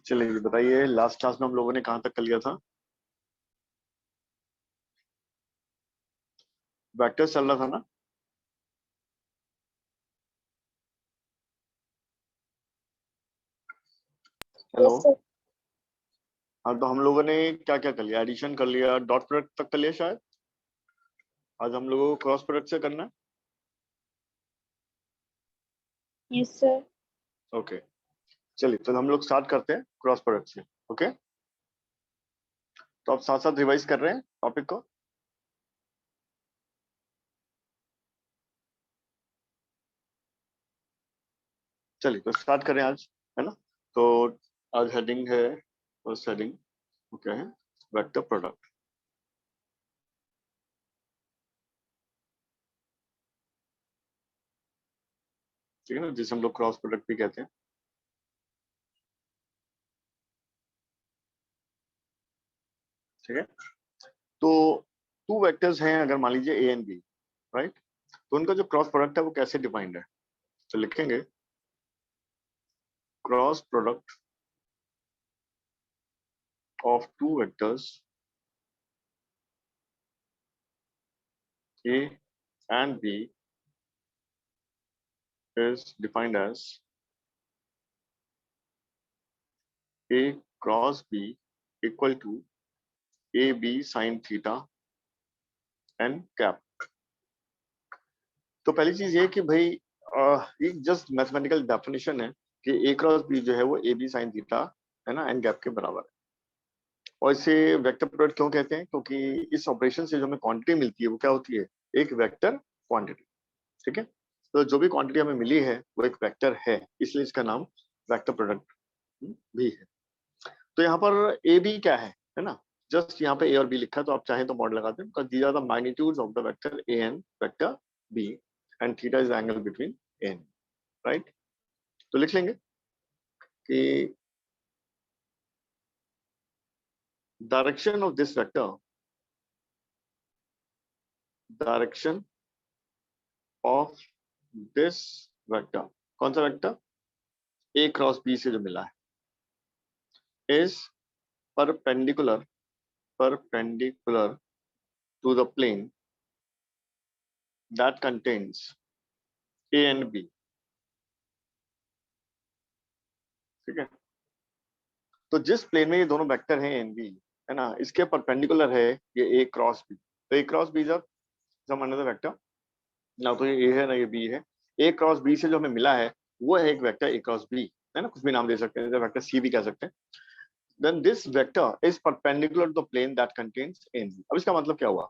चलिए बताइए, last class में हम लोगों ने कहाँ तक कर लिया था? वेक्टर्स चल रहा था ना? हेलो। Yes sir. हाँ, तो हम लोगों ने क्या क्या कर लिया? एडिशन कर लिया, डॉट प्रोडक्ट तक कर लिया शायद। आज हम लोगों को क्रॉस प्रोडक्ट से करना है। Yes sir. ओके, चलिए तो हम लोग स्टार्ट करते हैं क्रॉस प्रोडक्ट से। ओके, तो आप साथ साथ रिवाइज कर रहे हैं टॉपिक को। चलिए तो स्टार्ट करें आज, है ना? तो आज हेडिंग है, फर्स्ट हेडिंग क्या है? Vector product. ठीक है ना, जिसे हम लोग क्रॉस प्रोडक्ट भी कहते हैं। ठीक है, तो टू वेक्टर्स हैं अगर मान लीजिए ए एंड बी, राइट? तो उनका जो क्रॉस प्रोडक्ट है वो कैसे डिफाइंड है? तो लिखेंगे cross product of two vectors A and B is defined as A cross B equal to AB sin theta n cap। तो पहली चीज ये कि भाई ये जस्ट मैथमेटिकल डेफिनेशन है कि A क्रॉस B जो है वो AB sin थीटा है ना एन गैप के बराबर है। और इसे वेक्टर प्रोडक्ट क्यों कहते हैं? क्योंकि इस ऑपरेशन से जो हमें क्वांटिटी मिलती है वो क्या होती है? एक वेक्टर क्वांटिटी। ठीक है, तो जो भी क्वांटिटी हमें मिली है वो एक वेक्टर है, इसलिए इसका नाम वेक्टर प्रोडक्ट भी है। तो यहाँ पर ए बी क्या है ना? जस्ट यहाँ पे ए और बी लिखा है, तो आप चाहें तो मॉडल लगा दें, these are the magnitudes of the vector A and vector B and theta is angle between A and, right? तो लिख लेंगे कि direction of this vector, direction of this vector, कौन सा वेक्टर? ए क्रॉस बी से जो मिला है, is perpendicular, perpendicular to the plane that contains A and B. ठीक है, तो जिस प्लेन में ये दोनों वेक्टर हैं एन बी, है ना, इसके परपेंडिकुलर है ये ए क्रॉस बी। तो ए क्रॉस बी जब सम अनदर वेक्टर, ना तो ये ए है ना ये बी है, ए क्रॉस बी से जो हमें मिला है वो है एक वेक्टर ए क्रॉस बी, है ना, कुछ भी नाम दे सकते हैं, वेक्टर सी भी कह सकते हैं। Then this vector is perpendicular to the plane that contains and B. अब इसका मतलब क्या हुआ?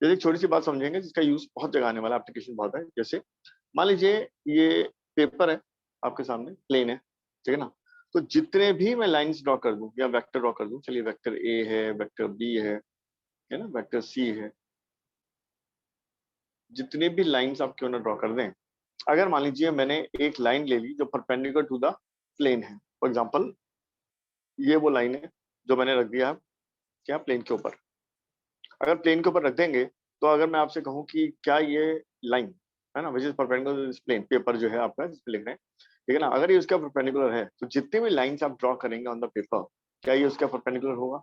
जैसे एक छोटी सी बात समझेंगे जिसका यूज बहुत जगह आने वाला, एप्लीकेशन बहुत है। जैसे मान लीजिए ये पेपर है आपके सामने, प्लेन है, ठीक है ना? तो जितने भी मैं लाइंस ड्रॉ कर दूं या वेक्टर ड्रॉ कर दूं, चलिए वेक्टर ए है, वेक्टर बी है ना, वेक्टर सी है, जितने भी लाइंस आप क्यों ना ड्रॉ कर दें, अगर मान लीजिए मैंने एक लाइन ले ली जो परपेंडिकुलर टू द प्लेन है, फॉर एग्जांपल ये वो लाइन है जो मैंने रख दिया है क्या, प्लेन के ऊपर। अगर प्लेन के ऊपर रख देंगे, तो अगर मैं आपसे कहूं कि क्या ये लाइन है ना which is perpendicular this plane, paper जो है आपका जिस पे लिख रहे हैं, ठीक है ना, अगर ये उसका परपेंडिकुलर है तो जितने भी लाइंस आप ड्रॉ करेंगे ऑन द पेपर, क्या ये उसका परपेंडिकुलर होगा?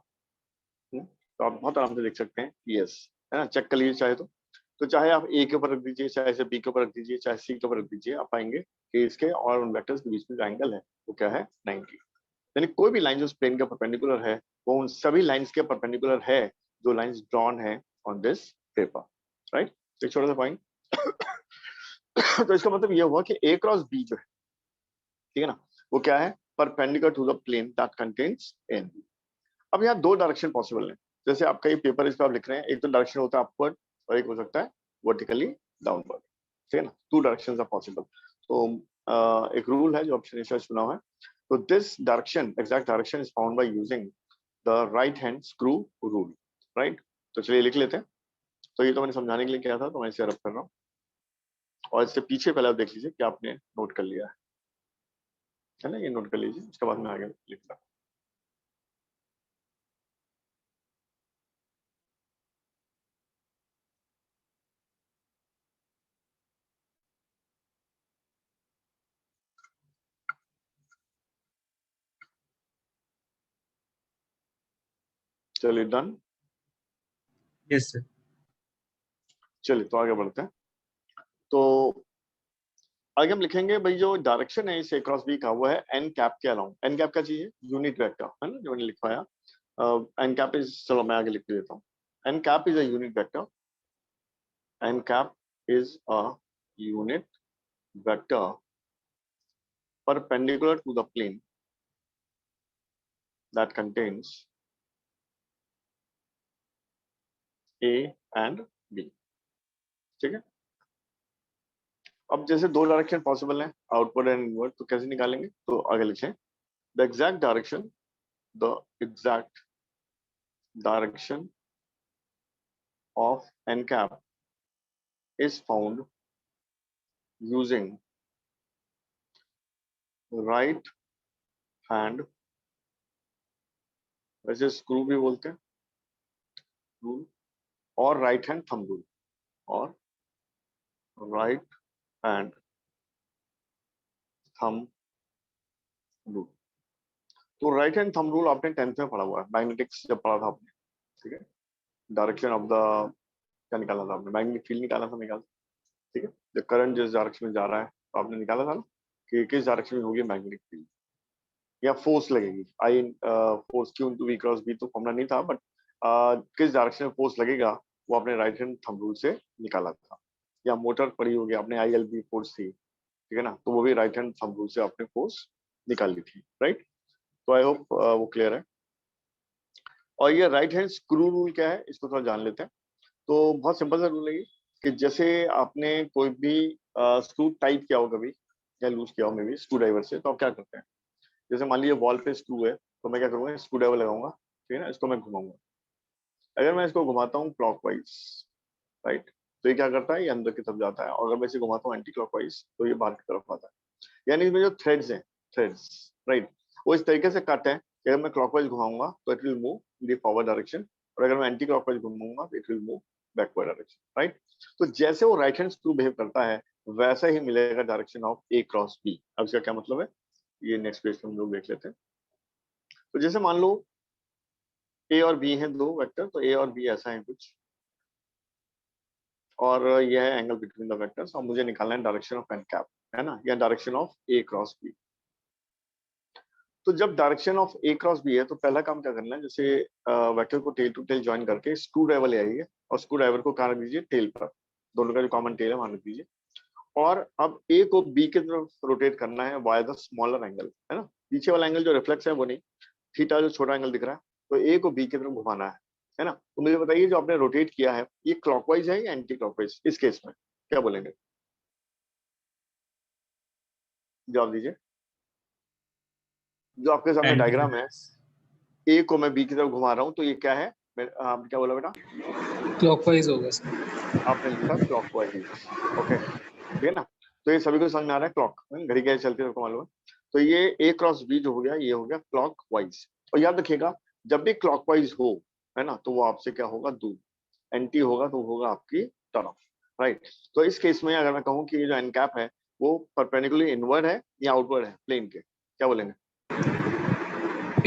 तो आप बहुत आराम से देख सकते हैं, यस, है ना, चेक कर लीजिए चाहे तो चाहे आप ए के ऊपर रख दीजिए, चाहे इसे बी के ऊपर रख दीजिए, चाहे सी के ऊपर रख दीजिए, आप पाएंगे कि इसके और उन वेक्टर्स के बीच में जो एंगल है वो क्या है, 90। यानी कोई भी लाइन जो उस प्लेन का परपेंडिकुलर है वो उन सभी लाइंस के परपेंडिकुलर है जो लाइंस ड्रॉन है ऑन दिस पेपर, राइट? एक छोटा सा पॉइंट। तो इसका मतलब ये हुआ कि ए क्रॉस बी जो है, ठीक है ना, वो क्या है, perpendicular to the plane that contains and. अब यहाँ दो डायरेक्शन पॉसिबल है। जैसे आपका ये पेपर इस पर आप लिख रहे हैं, एक तो डायरेक्शन होता है अपवर्ड और एक हो सकता है वर्टिकली डाउनवर्ड, ठीक है ना, टू डायरेक्शंस आर पॉसिबल। तो एक रूल है जो आपने शायद सुना हुआ है, तो this direction, exact direction is found by using the right hand screw rule, right? तो चलिए लिख लेते हैं। तो ये तो मैंने समझाने के लिए किया था, तो मैं इसे रब कर रहा हूँ, और इससे पीछे पहले आप देख लीजिए कि आपने नोट कर लिया है ना, ये नोट कर लीजिए, उसके बाद मैं आगे लिख रहा हूँ। चलिए डन। Yes sir. चलिए तो आगे बढ़ते हैं। तो आगे हम लिखेंगे भाई जो डायरेक्शन है इस ए क्रॉस बी का वो है एन कैप के अलाउंग। एन कैप क्या चीज है? यूनिट वेक्टर है ना, जो मैंने लिखवाया। एन कैप इज, चलो मैं आगे लिख देता हूँ। N cap is a unit vector. N cap is a unit vector perpendicular to the plane that contains A and B। ठीक है। अब जैसे दो डायरेक्शन पॉसिबल हैं, आउटवर्ड एंड इनवर्ड, तो कैसे निकालेंगे? तो आगे लिखें the exact direction of n cap is found using right hand, वैसे स्क्रू भी बोलते हैं रूल, और राइट हैंड थंब रूल, और राइट हैंड थंब रूल। तो राइट हैंड थंब रूल आपने 10th में पढ़ा हुआ है, मैग्नेटिक्स जब पढ़ा था आपने। ठीक है। डायरेक्शन ऑफ द, क्या निकाला था आपने? मैग्नेटिक फील्ड निकाला था, निकाला। ठीक है। जब करंट जिस डायरेक्शन में जा रहा है तो आपने निकाला था ना कि किस डायरेक्शन में होगी मैग्नेटिक फील्ड, या फोर्स लगेगी। I force Q into V cross B तो फॉर्मूला नहीं था, बट किस डायरेक्शन में फोर्स लगेगा वो आपने राइट हैंड थंब रूल से निकाला था। या मोटर पड़ी होगी आपने, आई एल बी फोर्स थी, ठीक है ना, तो वो भी राइट हैंड थंब रूल से आपने फोर्स निकाल ली थी, राइट। तो आई होप वो क्लियर है। और ये राइट हैंड स्क्रू रूल क्या है, इसको थोड़ा जान लेते हैं। तो बहुत सिंपल सा रूल है ये, कि जैसे आपने कोई भी स्क्रू टाइट किया हो कभी, या लूज किया हो मे बी स्क्रू ड्राइवर से, तो आप क्या करते हैं? जैसे मान लीजिए वॉल पे स्क्रू है, तो मैं क्या करूंगा? स्क्रू ड्राइवर लगाऊंगा, ठीक है ना, इसको मैं घुमाऊंगा। अगर मैं इसको घुमाता हूँ क्लॉकवाइज, राइट, तो ये क्या करता है? ये अंदर की तरफ जाता है। और अगर मैं इसे घुमाता हूँ एंटी क्लॉकवाइज तो ये बाहर की तरफ आता है। यानी इसमें जो थ्रेड्स हैं, थ्रेड्स, राइट, वो इस तरीके से कट है कि अगर मैं क्लॉकवाइज घुमाऊंगा तो it will move in the forward direction, और अगर मैं एंटी क्लॉकवाइज घुमाऊंगा तो it will move backward direction, right. तो जैसे वो राइट हैंड स्क्रू बिहेव करता है वैसा ही मिलेगा direction of A cross B. अब इसका क्या मतलब है ये नेक्स्ट पेज पे हम लोग देख लेते हैं। तो जैसे मान लो ए और बी हैं दो वेक्टर, तो ए और बी ऐसा है कुछ, और यह है एंगल बिटवीन द वेक्टर्स, और मुझे निकालना है डायरेक्शन ऑफ एन कैप, है ना, या direction of A cross B. तो जब direction of A cross B है तो पहला काम क्या करना है? जैसे वेक्टर को टेल टू टेल ज्वाइन करके स्क्रू ड्राइवर ले आइए, और स्क्रू ड्राइवर को कहाँ रख दीजिए? टेल पर। दोनों का जो कॉमन टेल है वहां रख दीजिए। और अब ए को बी की तरफ रोटेट करना है बाय द स्मॉलर एंगल, है ना। पीछे वाला एंगल जो रिफ्लेक्स है वो नहीं, थीटा जो छोटा एंगल दिख रहा है, तो ए को बी की तरफ घुमाना है ना। तो मुझे बताइए जो आपने रोटेट किया है ये क्लॉकवाइज है या एंटी क्लॉकवाइज? इस केस में क्या बोलेंगे? जवाब दीजिए। जो आपके सामने एंटी डायग्राम है, ए को मैं बी की तरफ घुमा रहा हूँ, तो ये क्या है? आपने क्या बोला बेटा? क्लॉकवाइज होगा सर। आपने लिखा क्लॉकवाइज, ओके, ठीक है ना। तो ये सभी को समझ में आ रहा है, क्लॉक घड़ी कैसे चलती है सबको मालूम है। तो ये ए क्रॉस बी जो हो गया ये हो गया क्लॉकवाइज। और याद रखिएगा जब भी क्लॉकवाइज हो, है ना, तो वो आपसे क्या होगा? दूर। एंटी होगा तो होगा आपकी तरफ, राइट। तो इस केस में अगर मैं कहूँ कि ये जो एन कैप है वो परपेंडिकुलरली इनवर्ड है या आउटवर्ड है प्लेन के, क्या बोलेंगे?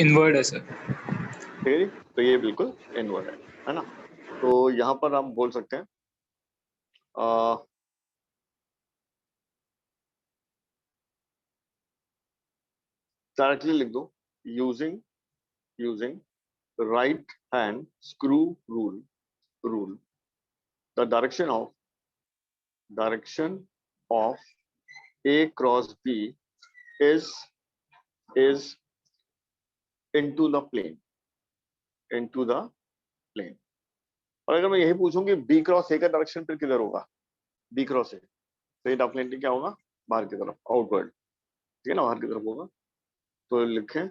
इनवर्ड है सर। ठीक है जी, तो ये बिल्कुल इनवर्ड है ना। तो यहाँ पर हम बोल सकते हैं डायरेक्टली लिख दो, using using right hand screw rule the direction of a cross b is into the plane। और अगर मैं यही पूछूं कि बी क्रॉस ए का डायरेक्शन फिर किधर होगा? बी क्रॉस ए, तो ये डेफिनेटली क्या होगा? बाहर की तरफ, आउटवर्ड, ठीक है ना, बाहर की तरफ होगा। तो लिखें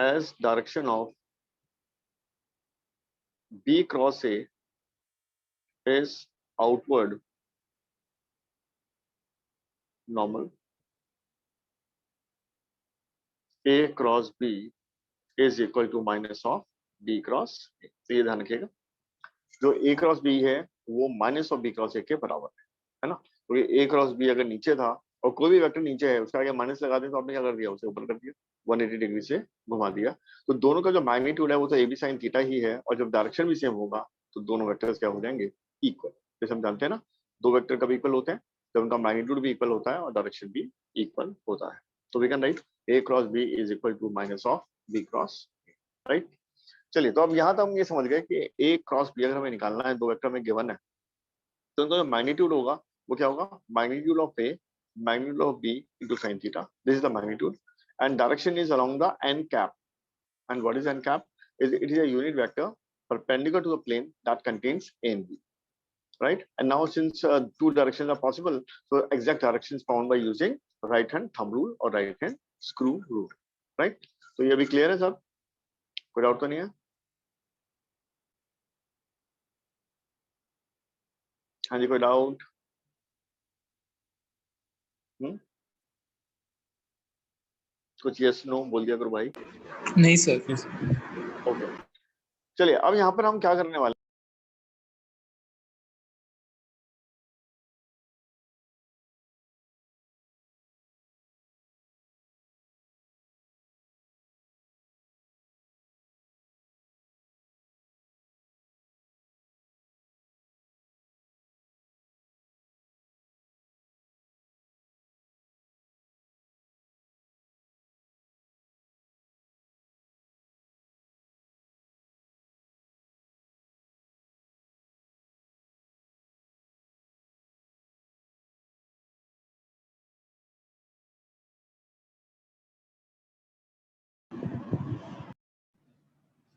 as direction of B cross A is outward normal, A cross B is equal to minus of B cross A. तो ये ध्यान रखिएगा, जो ए क्रॉस बी है वो minus of B cross A के बराबर है ना। तो ये ए क्रॉस बी अगर नीचे था और कोई भी वेक्टर नीचे है उसका आगे माइनस लगा दें तो आपने क्या कर दिया, उसे ऊपर कर दिया, 180 डिग्री से घुमा दिया। तो दोनों का जो मैग्नीट्यूड है वो तो ए बी साइन थीटा ही है, और जब डायरेक्शन भी सेम होगा तो दोनों वेक्टर्स क्या हो जाएंगे, इक्वल। जैसे हम जानते हैं ना, दो वेक्टर कब इक्वल होते हैं, जब उनका मैग्नीट्यूड भी इक्वल होता है और डायरेक्शन भी इक्वल होता है। तो we can write A cross B is equal to minus of B cross, right. चलिए, तो अब यहाँ तक हम ये समझ गए कि ए क्रॉस बी अगर हमें निकालना है, दो वेक्टर में गिवन है, तो उनका जो मैग्नीट्यूड होगा वो क्या होगा, magnitude of A magnitude of b into sin theta. This is the magnitude, and direction is along the n cap. And what is n cap? It is a unit vector perpendicular to the plane that contains a and b, right? And now since two directions are possible, so exact directions found by using right hand thumb rule or right hand screw rule, right? तो ये भी clear है सब, कोई doubt तो नहीं है? हाँ जी, कोई डाउट? कुछ यस नो बोल दिया करो भाई। नहीं सर। ओके, चलिए अब यहाँ पर हम क्या करने वाले,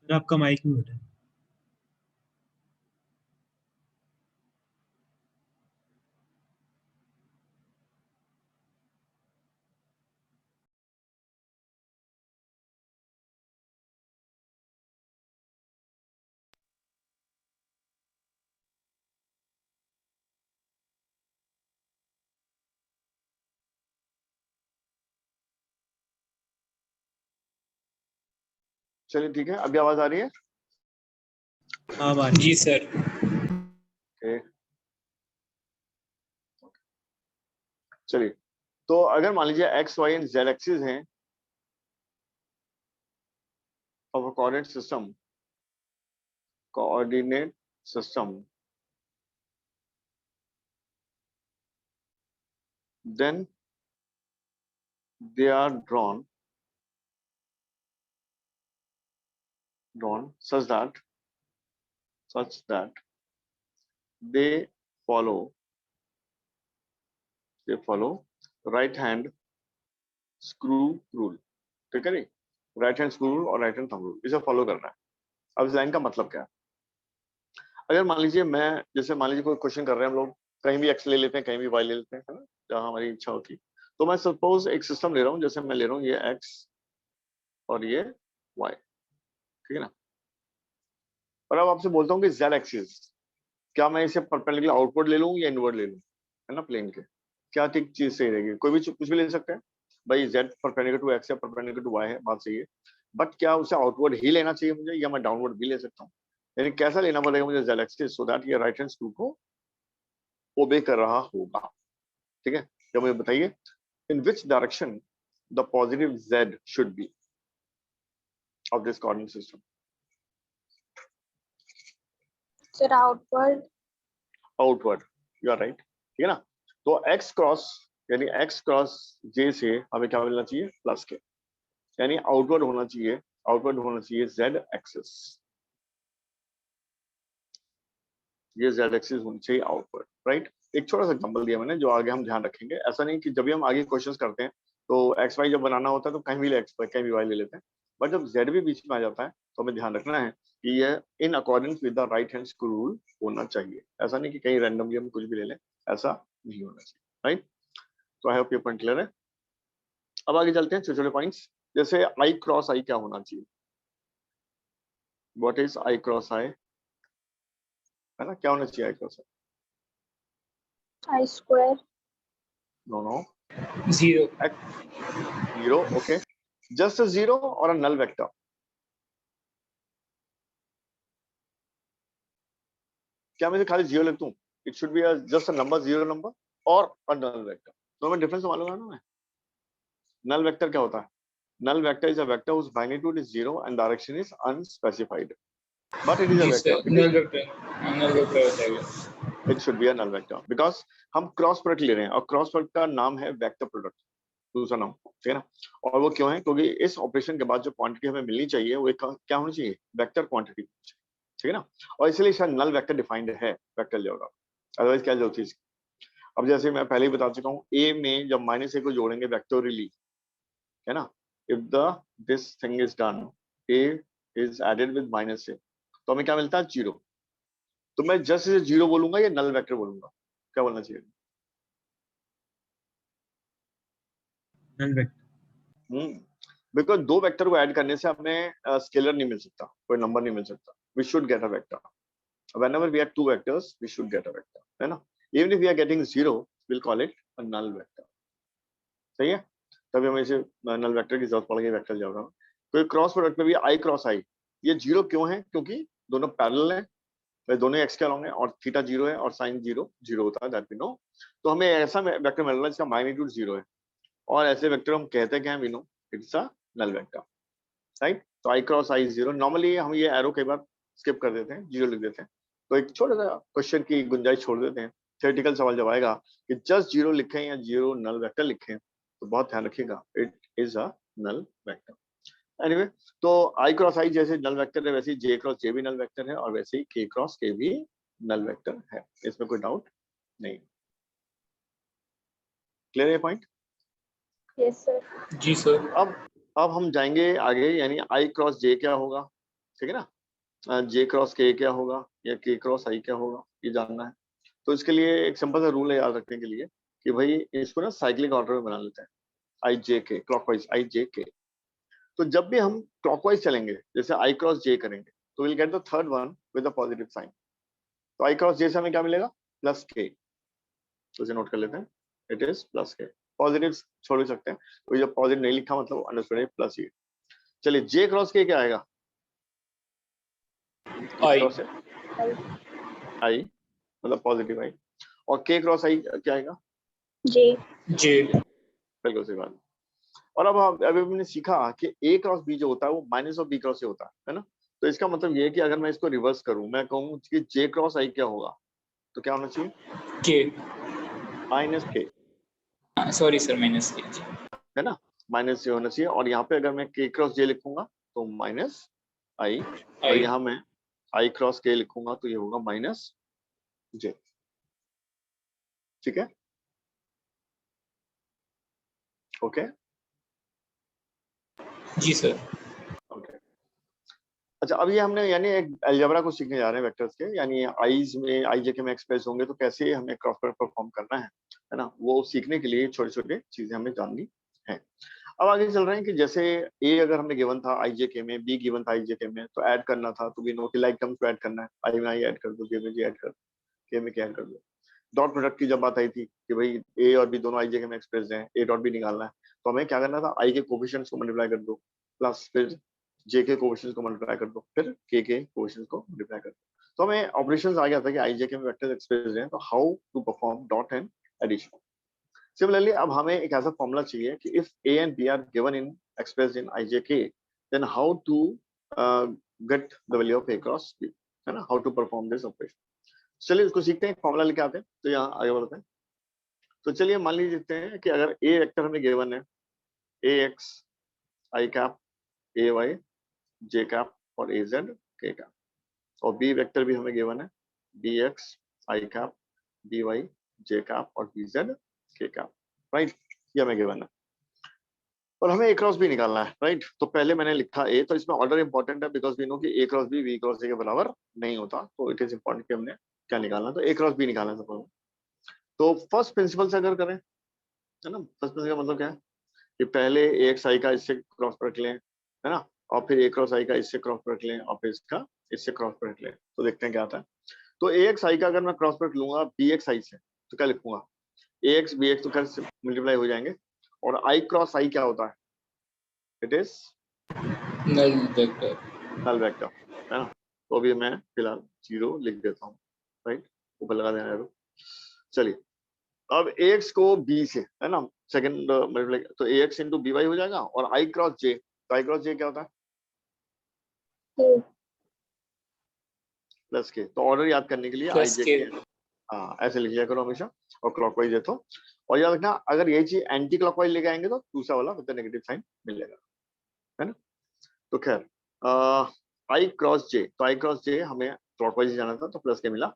सर आपका माइक म्यूट है। चलिए ठीक है, अभी आवाज आ रही है? हाँ बात जी सर। Okay. चलिए, तो अगर मान लीजिए X Y and Z axis हैं of a coordinate system, then they are drawn such that they follow right hand screw rule, ठीक है नहीं, राइट हैंड स्क्रू रूल और राइट हैंड थंब रूल, इसे फॉलो करना है। अब इस लाइन का मतलब क्या है, अगर मान लीजिए मैं, जैसे मान लीजिए कोई क्वेश्चन कर रहे हैं हम लोग, कहीं भी एक्स ले लेते हैं, कहीं भी वाई ले लेते हैं, है ना, जहाँ हमारी इच्छा होती है। तो मैं सपोज एक सिस्टम ले रहा हूँ, जैसे मैं ले रहा हूँ ये एक्स और ये वाई, ठीक है ना। और अब आपसे बोलता हूँ कि जेड एक्सिस, क्या मैं इसे परपेंडिकुलर आउटवर्ड ले लूँ या इनवर्ड ले लूँ, है ना, प्लेन के, क्या ठीक चीज सही रहेगी? कोई भी कुछ भी ले सकते हैं भाई, जेड परपेंडिकुलर टू एक्स या परपेंडिकुलर टू वाई है, बात सही है, बट क्या उसे आउटवर्ड ही लेना चाहिए मुझे, या मैं डाउनवर्ड भी ले सकता हूँ? यानी कैसा लेना पड़ेगा मुझे जेड एक्सिस, सो दैट ये राइट हैंड स्क्रू को ओबे कर रहा होगा, ठीक है। तो मुझे बताइए, in which direction the positive Z should be of this coordinate system? Sir, outward. Outward, you are right, ठीक है ना। तो एक्स क्रॉस, यानी एक्स क्रॉस जे से हमें क्या मिलना चाहिए, प्लस के, यानी आउटवर्ड होना चाहिए जेड एक्सिस, ये जेड एक्सिस होनी चाहिए आउटवर्ड, राइट। एक छोटा सा एग्जांपल दिया मैंने, जो आगे हम ध्यान रखेंगे। ऐसा नहीं कि जब भी हम आगे क्वेश्चंस करते हैं तो एक्स वाई जब बनाना होता है तो कहीं भी एक्स वाई कहीं भी वाई ले लेते हैं, बट जब जेड भी बीच में आ जाता है तो हमें ध्यान रखना है कि ये in according with the right hand screw rule होना चाहिए। ऐसा नहीं कि कहीं रैंडमली हम कुछ भी ले लें, ऐसा नहीं होना चाहिए, राइट। तो आई होप ये पॉइंट क्लियर है। अब आगे चलते हैं छोटे छोटे पॉइंट्स, जैसे आई क्रॉस आई क्या होना चाहिए, what is I cross I, है ना, क्या होना चाहिए I cross I? I square. No, 0. Zero, okay, just a zero और अ नल वेक्टर, क्या मैं इसे खाली जीरो लिख दूं? It should be just a number, zero number और अ नल वेक्टर, तो हमें डिफरेंस मालूम है ना। नल वेक्टर क्या होता है? Null vector is a vector whose magnitude is 0 and direction is unspecified, but it is a जी vector. सर, नल वेक्टर हो जाएगा। It should be a null vector because हम क्रॉस प्रोडक्ट ले रहे हैं और क्रॉस प्रोडक्ट का नाम है वेक्टर प्रोडक्ट, दूसरा नाम, ठीक है ना। और वो क्यों है? क्योंकि इस ऑपरेशन के बाद जो क्वांटिटी हमें मिलनी चाहिए वो एक क्या होनी चाहिए? वेक्टर क्वांटिटी, ठीक है ना। और इसलिए शायद नल वेक्टर डिफाइंड है वेक्टर ज्योग्राफ, अदरवाइज क्या जरूरत थी। अब जैसे मैं पहले ही बता चुका हूँ, ए में जब -a को जोड़ेंगे वेक्टोरियली, है ना, if the this thing is done, a is added with -a, तो हमें क्या मिलता है? 0। तो मैं जस्ट इसे 0 बोलूंगा या नल वेक्टर बोलूंगा? क्या बोलना चाहिए? Null vector. बिकॉज दो वेक्टर को ऐड करने से हमें स्केलर नहीं मिल सकता, कोई नंबर नहीं मिल सकता। We should get a vector whenever we have two vectors, we should get a vector, है ना। even if we are getting 0, we'll call it a null vector, सही है। तभी हमें इसे नल वेक्टर की जरूरत पड़ेगी वेक्टर ज्योग्राफ। तो क्रॉस प्रोडक्ट में भी i क्रॉस i, ये 0 क्यों है? क्योंकि दोनों पैरेलल है, दोनों एक्स के अलॉन्ग है और थीटा 0 है और साइन 0 0 होता है, दैट वी नो। तो हमें ऐसा वेक्टर मिल रहा है जिसका मैग्नीट्यूड 0 है और ऐसे वेक्टर हम कहते हैं, we know it's a null vector, right. तो i क्रॉस i 0। नॉर्मली हम ये एरो कई बार स्किप कर देते हैं, 0 लिख देते हैं। तो एक छोटा सा क्वेश्चन की गुंजाइश छोड़ देते हैं। थ्योरेटिकल सवाल जब आएगा कि जस्ट 0 लिखें या 0 नल वेक्टर लिखें, तो बहुत ध्यान रखिएगा, it is a null vector. Anyway, तो i क्रॉस i जैसे नल वेक्टर है, वैसे ही j क्रॉस j भी नल वेक्टर है और वैसे ही k क्रॉस k भी नल वेक्टर है, इसमें कोई डाउट नहीं। क्लियर है पॉइंट? Yes, sir. जी सर। अब हम जाएंगे आगे, यानी i क्रॉस j क्या होगा, ठीक है ना। j क्रॉस k क्या होगा या k क्रॉस i क्या होगा, ये जानना है। तो इसके लिए एक सिंपल सा रूल है याद रखने के लिए कि भाई इसको ना साइक्लिक ऑर्डर में बना लेते हैं, i j k clockwise i j k। तो जब भी हम क्लॉकवाइज चलेंगे, जैसे i क्रॉस j करेंगे, तो will get the third one with a positive sign. तो i क्रॉस j से हमें क्या मिलेगा? Plus k। तो इसे नोट कर लेते हैं, it is plus k। Positive छोड़ भी सकते हैं, तो जब पॉजिटिव नहीं लिखा मतलब अंडरस्टूड है प्लस ही। चलिए j क्रॉस k क्या आएगा? आई। क्रॉस है i, मतलब पॉजिटिव i। और k क्रॉस i क्या आएगा? J. जे। बिल्कुल सही बात। और अब अभी हमने सीखा कि a क्रॉस b जो होता है वो माइनस ऑफ b क्रॉस से होता है ना। तो इसका मतलब ये है कि अगर मैं इसको रिवर्स करूं, मैं कहूं कि j क्रॉस i क्या होगा, तो क्या होना चाहिए? के। Minus k, sorry sir, minus के। है ना, माइनस j होना चाहिए। और यहाँ पे अगर मैं k क्रॉस j लिखूंगा तो माइनस i, और आई। यहाँ मैं i क्रॉस k लिखूंगा तो ये होगा माइनस j, ठीक है, ओके जी सर। ओके। अच्छा, अब ये हमने यानी एक अलजेब्रा को सीखने जा रहे हैं वेक्टर्स के, यानी आईज में आई जे के में एक्सप्रेस होंगे तो कैसे हमें क्रॉस प्रोडक्ट परफॉर्म करना है ना, वो सीखने के लिए छोटे छोटे चीजें हमें जाननी है। अब आगे चल रहे हैं कि जैसे ए अगर हमने गिवन था आई जे के में, बी गिवन था आई जे के में, तो ऐड करना था, तो वी नो कि लाइक टर्म्स को ऐड करना है, आई में आई ऐड कर दो, जे में जे ऐड कर दो, के में के ऐड कर दो। डॉट प्रोडक्ट की जब बात आई थी कि भाई ए और बी दोनों आई जे के में एक्सप्रेस हैं, ए डॉट बी निकालना है, तो हमें क्या करना था? आई के कोफिशिएंट्स को मल्टीप्लाई कर दो, प्लस फिर जे के कोफिशिएंट्स को मल्टीप्लाई कर दो, फिर के कोफिशिएंट्स को मल्टीप्लाई कर दो। तो हमें ऑपरेशंस आ गया था कि आई जे के में वेक्टर्स एक्सप्रेस हैं, तो how to perform dot and addition. Similarly अब हमें एक ऐसा फॉर्मूला चाहिए कि if A and B are given in expressed in I J K, then how to get the value of A cross B, है ना, how to perform this operation. चलिए इसको सीखते हैं, फॉर्मूला लेके आते हैं, तो यहाँ आगे बढ़ते हैं। तो चलिए मान लीजिए हैं कि अगर ए वेक्टर हमें गिवन है, A X I cap A Y J cap और ए जेड के कैप, और बी वेक्टर भी हमें गिवन है, B X I cap B Y J cap और B Z K cap, right, ये हमें गिवन है। और हमें ए क्रॉस बी निकालना है, राइट। तो पहले मैंने लिखा ए, तो इसमें ऑर्डर इंपॉर्टेंट है बिकॉज वी नो कि ए क्रॉस बी क्रॉस ए के बराबर नहीं होता, तो इट इज इंपॉर्टेंट कि हमने क्या निकालना, तो ए क्रॉस बी निकालना है। तो फर्स्ट प्रिंसिपल से अगर करें, है ना, फर्स्ट प्रिंसिपल का मतलब क्या है कि पहले ए एक्स आई का इससे क्रॉस प्रोडक्ट लें, है ना, और फिर ए क्रॉस आई का इससे क्रॉस प्रोडक्ट लें, और फिर इसका इससे क्रॉस प्रोडक्ट लें, तो देखते हैं क्या आता है। तो ए एक्स आई का अगर मैं क्रॉस प्रोडक्ट लूंगा बी एक्स आई से, तो क्या लिखूंगा? ए एक्स बी एक्स तो खैर मल्टीप्लाई हो जाएंगे, और आई क्रॉस आई क्या होता है? It is null vector. Null vector, है ना। तो अभी मैं फिलहाल 0 लिख देता हूँ, राइट, ऊपर लगा देना है। चलिए अब ax को b से, है ना, सेकंड मल्टीप्लाई, तो ax इंटू बी वाई हो जाएगा, और i क्रॉस j, तो i क्रॉस j क्या होता है? K. प्लस के। तो ऑर्डर याद करने के लिए i प्लस j के। के, हाँ ऐसे लिख लिया करो हमेशा, और क्लॉकवाइज है तो, और याद रखना अगर यही चीज एंटी क्लॉकवाइज लेके आएंगे तो दूसरा वाला विद नेगेटिव साइन मिलेगा, है ना। तो खैर i क्रॉस j, तो i क्रॉस j हमें क्लॉकवाइज जाना था तो प्लस के मिला।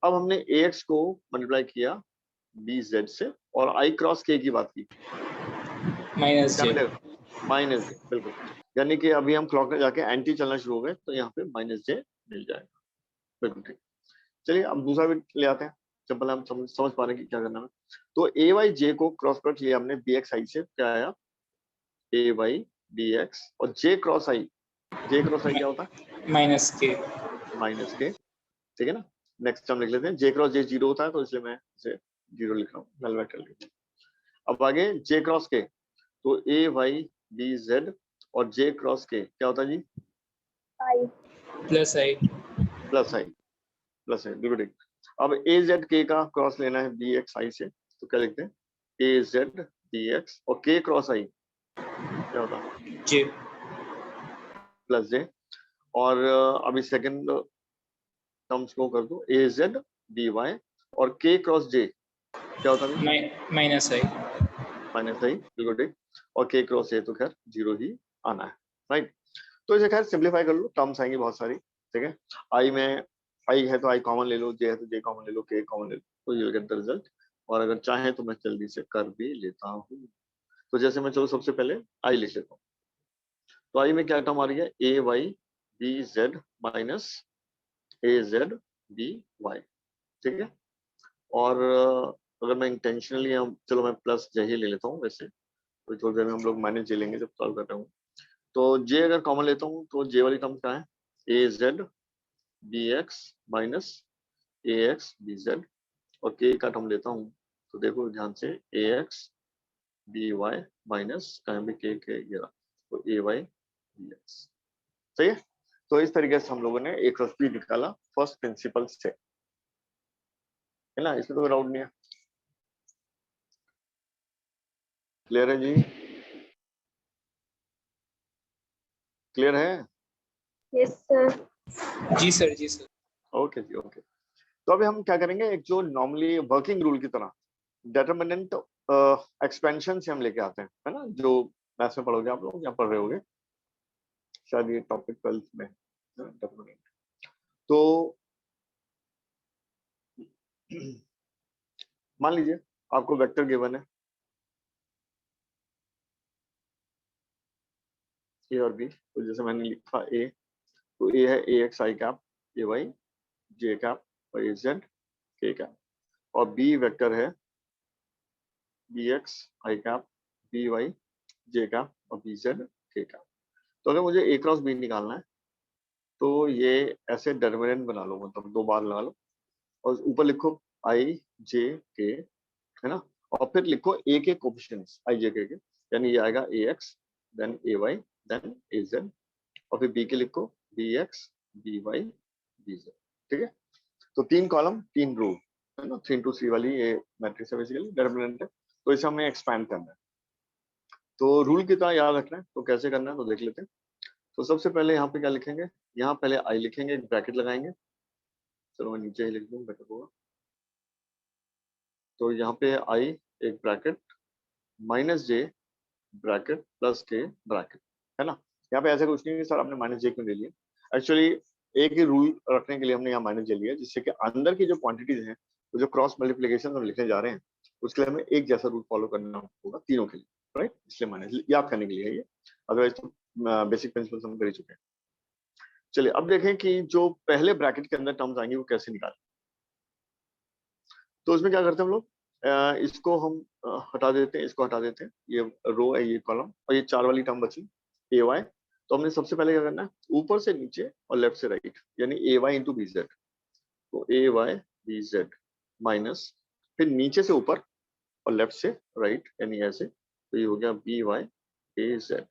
अब हमने ax को मल्टीप्लाई किया bz से, और i क्रॉस k की बात की, माइनस क्या जे। मिलेगा? माइनस j, बिल्कुल। यानी कि अभी हम क्लॉक में जाके एंटी चलना शुरू हो गए, तो यहाँ पे माइनस j मिल जाएगा, बिल्कुल ठीक। चलिए अब दूसरा भी ले आते हैं, सिंपल हम समझ पा रहे हैं कि क्या करना है। तो ए वाई जे को क्रॉस प्रोडक्ट लिया हमने बी एक्स आई से, क्या आया? ए वाई बी एक्स, और जे क्रॉस आई, जे क्रॉस आई क्या होता है? माइनस के। माइनस के, ठीक है ना। नेक्स्ट हम लिख लेते हैं, जे क्रॉस जे जीरो होता है, तो इसलिए मैं इसे जीरो लिख रहा हूँ, नल वेक्टर लिख रहा हूँ। अब आगे जे क्रॉस के, तो ए वाई बी जेड, और जे क्रॉस के क्या होता है जी? I. Plus I. Plus I, plus I, बिल्कुल ठीक। अब ए जेड के का क्रॉस लेना है बी एक्स आई से, तो क्या लिखते हैं? ए जेड बी एक्स, और के क्रॉस आई क्या होता है? जे। प्लस जे। और अभी सेकंड टर्म्स को कर दो, ए जेड बी वाई, और के क्रॉस जे क्या होता है? माइनस आई। माइनस आई, बिल्कुल ठीक। और के क्रॉस ए तो खैर जीरो ही आना है, राइट। तो इसे खैर सिंप्लीफाई कर लो, टर्म्स आएंगी बहुत सारी, ठीक है। आई में आई है तो आई कॉमन ले लो, जे है तो जे कॉमन ले लो, के कॉमन ले लो, तो you will get the result. और अगर चाहे तो मैं जल्दी से कर भी लेता हूँ। तो जैसे मैं चलो सबसे पहले आई लिख लेता हूँ। तो आई में क्या टर्म आ रही है? ए वाई बी जेड माइनस ए जेड बी वाई, ठीक है। और अगर मैं इंटेंशनली, चलो मैं प्लस जे ही ले लेता हूँ, वैसे तो थोड़ी देर में हम लोग माइनस जे लेंगे जब सॉल्व कर रहे हूँ। तो जे अगर कॉमन लेता हूँ तो जे वाली टर्म क्या है? ए जेड बी एक्स माइनस ए एक्स बी जेड, और के का टर्म लेता हूँ तो देखो ध्यान से, ए एक्स बी वाई माइनस कहीं भी के गिरा, तो ए वाई बी एक्स, सही है। तो इस तरीके से हम लोगों ने ए क्रॉस बी निकाला फर्स्ट प्रिंसिपल से, है ना, इसमें तो कोई डाउट नहीं है। क्लियर है जी? क्लियर है? Yes, sir. जी सर, जी सर। ओके जी, ओके। तो अभी हम क्या करेंगे, एक जो नॉर्मली वर्किंग रूल की तरह डिटरमिनेंट एक्सपेंशन से हम लेके आते हैं, है ना, जो मैथ्स में पढ़ोगे आप लोग, या पढ़ रहे होगे शायद, ये टॉपिक 12th में डिटरमिनेंट। तो मान लीजिए आपको वेक्टर गिवन है ए और बी, तो जैसे मैंने लिखा ए, तो ए है A X I cap, A Y J cap, और ए जेड के कैप, और बी वेक्टर है B X I cap B Y J cap और बी जेड के कैप। तो अगर मुझे ए क्रॉस बी निकालना है तो ये ऐसे डिटरमिनेंट बना लो, मतलब दो बार लगा लो, और ऊपर लिखो आई जे के, है ना, और फिर लिखो ए के कोफिशिएंट्स आई जे के, यानी ये आएगा A x, then A y, then A z, और फिर बी के लिखो B x B y B z, ठीक है। तो तीन कॉलम तीन रो, है ना, 3 to 3 वाली ये मैट्रिक्स है, बेसिकली डिटरमिनेंट है। तो इसे हमें एक्सपैंड करना है, तो रूल की तरह याद रखना है। तो कैसे करना है तो देख लेते हैं। तो सबसे पहले यहाँ पे क्या लिखेंगे, यहाँ पहले आई लिखेंगे, एक ब्रैकेट लगाएंगे, चलो मैं नीचे ही लिख दूँ बेटर होगा। तो यहाँ पे आई एक ब्रैकेट, माइनस जे ब्रैकेट, प्लस के ब्रैकेट, है ना। यहाँ पे ऐसा कुछ नहीं है सर आपने माइनस जे क्यों ले लिया, एक्चुअली एक ही रूल रखने के लिए हमने यहाँ माइनस जे लिया, जिससे कि अंदर की जो क्वांटिटीज हैं, तो जो क्रॉस मल्टीप्लिकेशन हम लिखने जा रहे हैं, उसके लिए हमें एक जैसा रूल फॉलो करना होगा तीनों के लिए, राइट। इसलिए माइनस याद करने के लिए है ये, अदरवाइज तो बेसिक प्रिंसिपल्स हम कर ही चुके हैं। चलिए अब देखें कि जो पहले ब्रैकेट के अंदर टर्म्स आएंगे वो कैसे निकालें। तो इसमें क्या करते हैं हम लोग, इसको हम हटा देते हैं, इसको हटा देते हैं, ये रो है ये कॉलम, और ये चार वाली टर्म बची ए वाई। तो हमने सबसे पहले क्या करना है, ऊपर से नीचे और लेफ्ट से राइट, यानी ए वाई इंटू बी जेड, तो ए वाई बी जेड माइनस, फिर नीचे से ऊपर और लेफ्ट से राइट, यानी ऐसे, तो ये हो गया बी वाई ए जेड।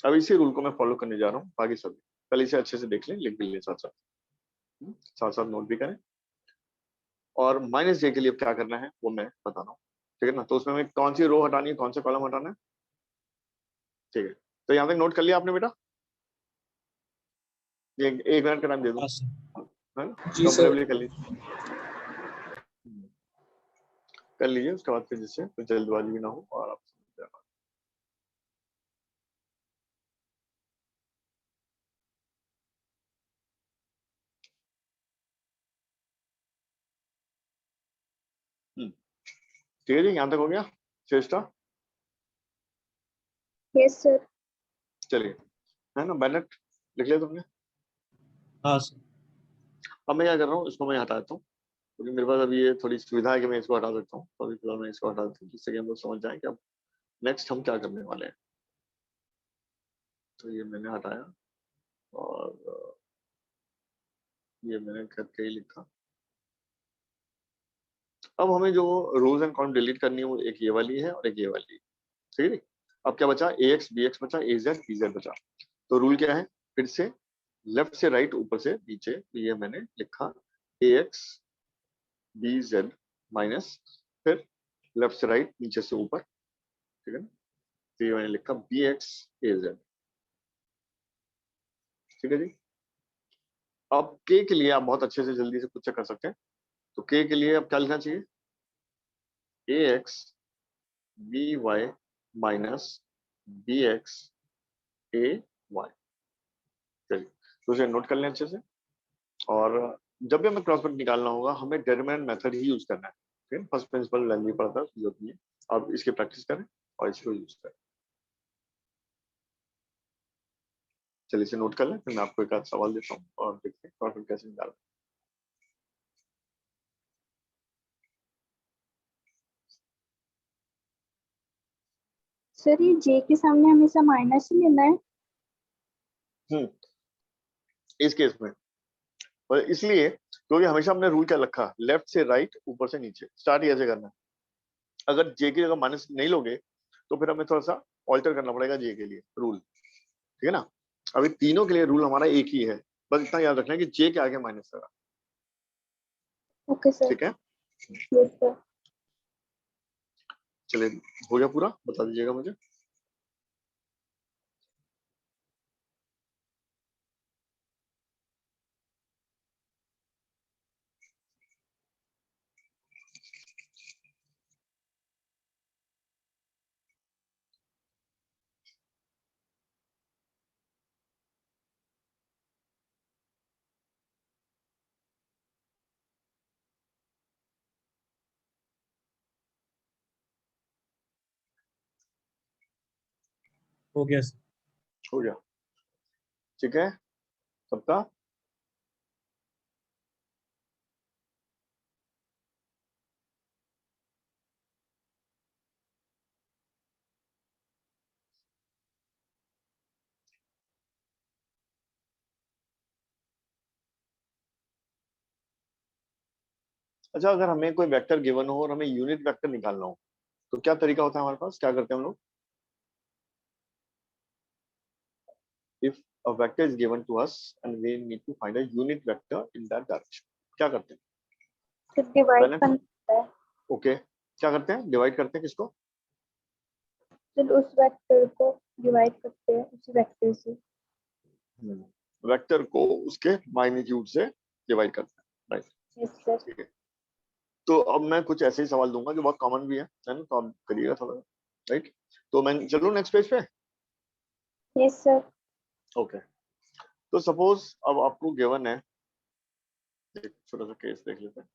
अब इसी रूल को मैं फॉलो करने जा रहा हूँ बाकी सभी, पहले इसे अच्छे से देख लें, लिख भी लें साथ साथ, साथ साथ नोट भी करें। और माइनस जे के लिए अब क्या करना है वो मैं बता रहा हूँ, ठीक है ना। तो उसमें हमें कौन सी रो हटानी है, कौन सा कॉलम हटाना है, ठीक है। तो यहाँ तक नोट कर लिया आपने बेटा? एक मिनट का टाइम दे दूँ, हाँ सर। है जी सर। कंफर्टेबली कर लीजिए, कर लीजिए। उसके बाद फिर जिससे कोई जल्दबाजी भी ना हो और आप समझ जाना। ठीक है जी, यहाँ तक हो गया श्रेष्ठा? Yes sir. चलिए, है ना बेनेट, लिख लिया तुमने? हाँ सर। अब मैं क्या कर रहा हूँ, इसको मैं हटा देता हूँ क्योंकि मेरे पास अभी ये थोड़ी सुविधा है कि मैं इसको हटा सकता हूँ। तो अभी फिलहाल मैं इसको हटा देता हूँ जिससे कि हम लोग समझ जाएं कि अब नेक्स्ट हम क्या करने वाले हैं। तो ये मैंने हटाया और ये मैंने करके ही लिखा। अब हमें जो रोज एंड कॉलम डिलीट करनी है वो एक ये वाली है और एक ये वाली है, ठीक है। अब क्या बचा, ए एक्स बी एक्स बचा, ए जेड बी जेड बचा। तो रूल क्या है, फिर से लेफ्ट से राइट ऊपर से नीचे, ये मैंने लिखा ए एक्स बी जेड माइनस, फिर लेफ्ट से राइट नीचे से ऊपर, ठीक है ना। तो ये मैंने लिखा बी एक्स ए जेड, ठीक है जी। अब के के लिए आप बहुत अच्छे से जल्दी से कुछ कर सकते हैं। तो के के लिए अब क्या लिखना चाहिए, A X B Y minus B X A Y. चलिए, तो उसे नोट कर लें अच्छे से। और जब भी हमें क्रॉस प्रोडक्ट निकालना होगा हमें डिटरमिनेंट मेथड ही यूज करना है, ठीक है। फर्स्ट प्रिंसिपल लेंगे पड़ता है, जो भी है आप इसकी प्रैक्टिस करें और इसको यूज करें। चलिए इसे नोट कर लें, फिर मैं आपको एक आध सवाल देता हूँ और देखते हैं क्रॉस प्रोडक्ट कैसे निकालना है। सर ये जे के सामने हमेशा माइनस ही लेना है? इस केस में और इसलिए क्योंकि हमेशा हमने रूल क्या रखा, लेफ्ट से राइट ऊपर से नीचे, स्टार्ट ऐसे करना है। अगर जे की जगह माइनस नहीं लोगे तो फिर हमें थोड़ा सा ऑल्टर करना पड़ेगा जे के लिए रूल, ठीक है ना। अभी तीनों के लिए रूल हमारा एक ही है, बस इतना याद रखना है कि जे के आगे माइनस लगा, ओके सर। ठीक है। Yes sir. चलिए, हो गया पूरा, बता दीजिएगा मुझे। हो गया सर। हो गया, ठीक है सबका। अच्छा, अगर हमें कोई वेक्टर गिवन हो और हमें यूनिट वेक्टर निकालना हो तो क्या तरीका होता है हमारे पास, क्या करते हैं हम लोग? If a vector is given to us and we need to find a unit vector in that direction, क्या करते हैं? सर डिवाइड मैंने करना होता है। ओके, क्या करते हैं, डिवाइड करते हैं किसको? सर उस वेक्टर को डिवाइड करते हैं उसी वेक्टर से। वेक्टर को उसके मैग्नीट्यूड से डिवाइड करते हैं, राइट। Yes sir. ठीक है, तो अब मैं कुछ ऐसे ही सवाल दूंगा जो बहुत कॉमन भी है ना, तो आप करिएगा थोड़ा, राइट। तो मैं चलूं नेक्स्ट पेज पे। Yes sir. ओके, तो सपोज अब आपको गिवन है, एक छोटा सा केस देख लेते हैं।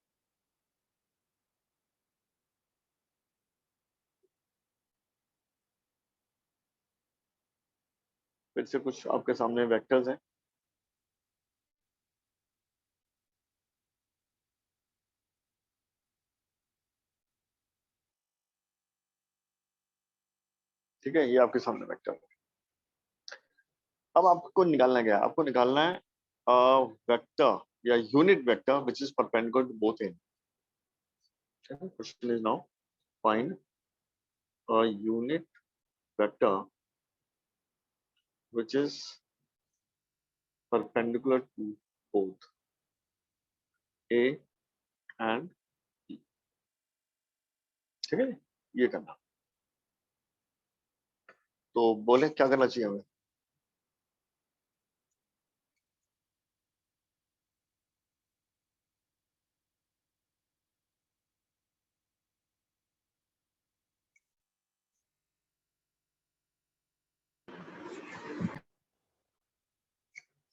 फिर से कुछ आपके सामने वेक्टर्स हैं, ठीक है, ये आपके सामने वेक्टर है। अब आपको निकालना क्या है, आपको निकालना है वेक्टर या unit vector which is perpendicular to both and. Question is now find a unit vector which is perpendicular to both A and ठीक है, ये करना। तो बोले क्या करना चाहिए हमें?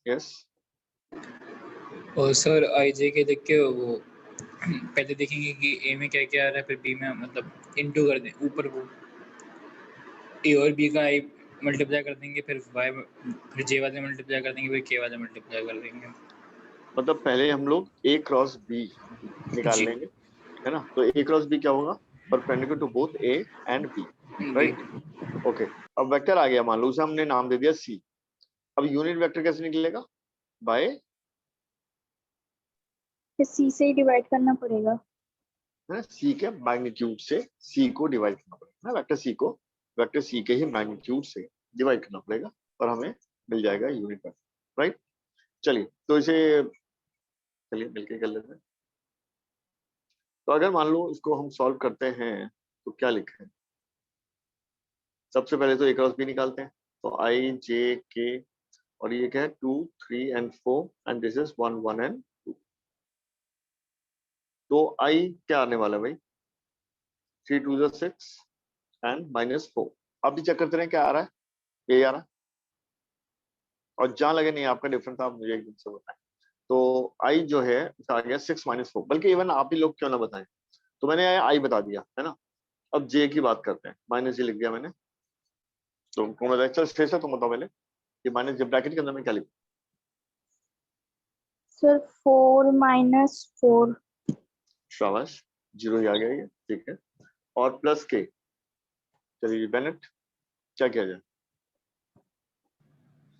यस, और सर आई जे के देख के वो पहले देखेंगे कि ए में क्या क्या आ रहा है, फिर बी में मतलब इनटू कर दें ऊपर वो ए और बी का आई मल्टीप्लाई कर देंगे, फिर वाई फिर जे वाले मल्टीप्लाई कर देंगे, फिर के वाले मल्टीप्लाई कर देंगे। मतलब पहले हम लोग ए क्रॉस बी निकाल जी। लेंगे, है ना? तो ए क्रॉस बी क्या होगा? Perpendicular to both A and B, right? Okay, अब वेक्टर आ गया, मान लो उसे हमने नाम दे दिया सी। अब यूनिट वेक्टर कैसे निकलेगा? बाय, फिर सी से ही डिवाइड करना पड़ेगा। है ना, सी के मैग्नीट्यूड से सी को डिवाइड करना पड़ेगा ना, वेक्टर सी को वेक्टर सी के ही मैग्नीट्यूड से डिवाइड करना पड़ेगा और हमें मिल जाएगा यूनिट वेक्टर, राइट? चलिए, तो इसे चलिए मिलके कर लेते हैं। तो अगर मान लो इसको हम सॉल्व करते हैं तो क्या लिखें? सबसे पहले तो ए क्रॉस बी निकालते हैं, तो आई जे के, और ये क्या है? 2 3 and 4 and this is 1 1 and 2। तो आई क्या आने वाला है भाई? 3 2 is 6 एंड -4। अब भी चेक करते रहे क्या आ रहा है, ये आ रहा है, और जहां लगे नहीं आपका डिफरेंस आप मुझे एकदम से बताएं। तो आई जो है उसका आ गया 6 -4, बल्कि इवन आप ही लोग क्यों ना बताएं, तो मैंने आई बता दिया है ना। अब जे की बात करते हैं, माइनस जे लिख दिया मैंने। तो तुम बताया, चल शेष है, तुम बताओ पहले कि माइनस जे ब्रैकेट के अंदर में क्या लिखूं? सर 4 - 4। शाबाश, 0 ही आ गया ये, ठीक है। और प्लस के, चलिए बेनेट क्या किया जाए?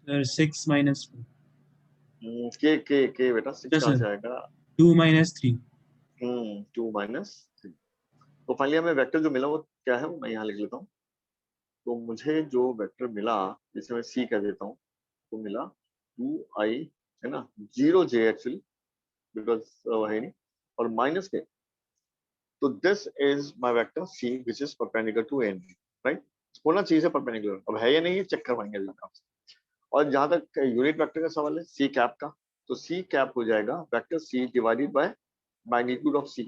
सर 6 - 4। के बेटा 6 यस कहाँ सर, से आएगा? 2 - 3। 2 -3। तो फाइनली हमें वेक्टर जो मिला वो क्या है, वो मैं यहाँ लिख लेता हूँ। तो मुझे जो वेक्टर मिला, जिसे मैं सी कह देता हूँ, तो मिला 2i, है ना, 0j एक्चुअली, बिकॉज है नहीं, और माइनस के। तो this is my vector C which is perpendicular to N, right? होना चाहिए परपेंडिकुलर, अब है या नहीं ये चेक करवाएंगे अभी आपसे। और जहां तक यूनिट वेक्टर का सवाल है, सी कैप का, तो सी कैप हो जाएगा vector C divided by magnitude of C.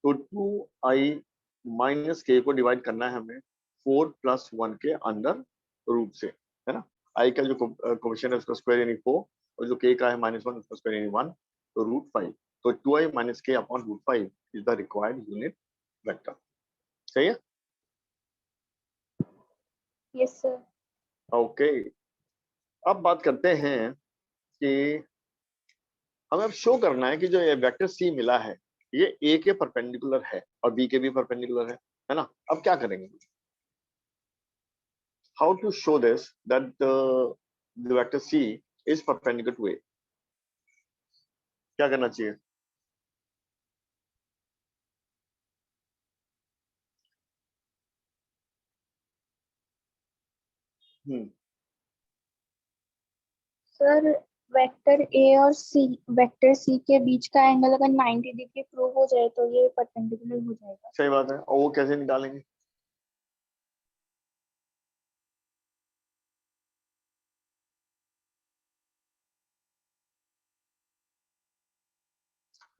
तो 2i माइनस के को डिवाइड करना है हमें 4 + 1 के अंडर रूट से, है ना। आई का जो कोएफिशिएंट है उसका स्क्वायर यानी 4, और जो के का है -1 उसका स्क्वायर यानी 1, तो √5। तो 2i - k upon √5 is the required unit vector. सही है? Yes sir. ओके, अब बात करते हैं कि हमें अब शो करना है कि जो ये वेक्टर सी मिला है ये ए के परपेंडिकुलर है और बी के भी परपेंडिकुलर है ना। अब क्या करेंगे? how to show this that the vector c is perpendicular to a? क्या करना चाहिए? हम्म सर वेक्टर ए और सी, वेक्टर सी के बीच का एंगल अगर 90 डिग्री प्रूव हो जाए तो ये परपेंडिकुलर हो जाएगा। सही बात है, और वो कैसे निकालेंगे?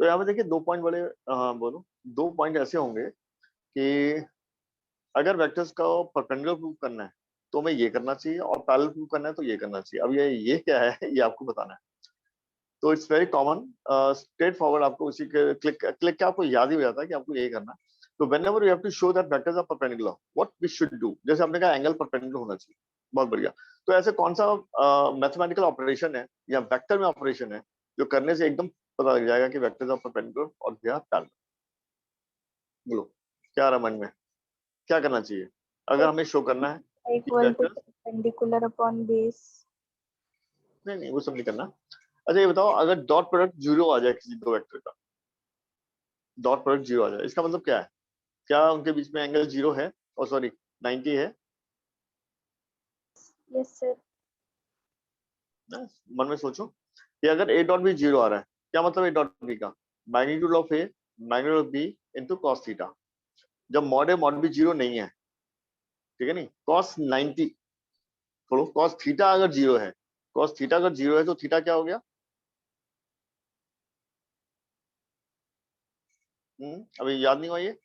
तो यहाँ पे देखिए 2 पॉइंट बड़े, हाँ बोलो, 2 पॉइंट ऐसे होंगे कि अगर वेक्टर्स का परपेंडिकुलर प्रूव करना है तो हमें ये करना चाहिए, और पैरेलल प्रूव करना है तो ये करना चाहिए। अब ये क्या है ये आपको बताना है। तो it's very common, straight forward, आपको उसी के क्लिक क्लिक के आपको याद ही हो जाता है कि आपको यही करना है। तो whenever you have to show that vectors are perpendicular, what we should do, जैसे आपने कहा एंगल परपेंडिकुलर होना चाहिए, बहुत बढ़िया। तो ऐसे कौन सा मैथमेटिकल ऑपरेशन है या वेक्टर में ऑपरेशन है जो करने से एकदम पता लग जाएगा कि वेक्टर्स आर परपेंडिकुलर और दे आर पैरेलल? बोलो, क्या रहा मन में, क्या करना चाहिए अगर हमें शो करना है कि equal two vectors? Perpendicular upon base. नहीं नहीं, वो सब नहीं करना। अच्छा ये बताओ, अगर डॉट प्रोडक्ट 0 आ जाए किसी दो वेक्टर का, डॉट प्रोडक्ट 0 आ जाए, इसका मतलब क्या है? क्या उनके बीच में एंगल 0 है, और सॉरी 90 है? Yes sir. ना? मन में सोचो कि अगर ए डॉट बी 0 आ रहा है, क्या मतलब ए डॉट बी का? Magnitude of A magnitude of B into cos theta. जब मॉड ए मॉड बी 0 नहीं है, ठीक है नहीं, cos 90 बोलो, cos थीटा अगर 0 है, cos थीटा अगर 0 है तो थीटा क्या हो गया? अभी याद नहीं हुआ ये?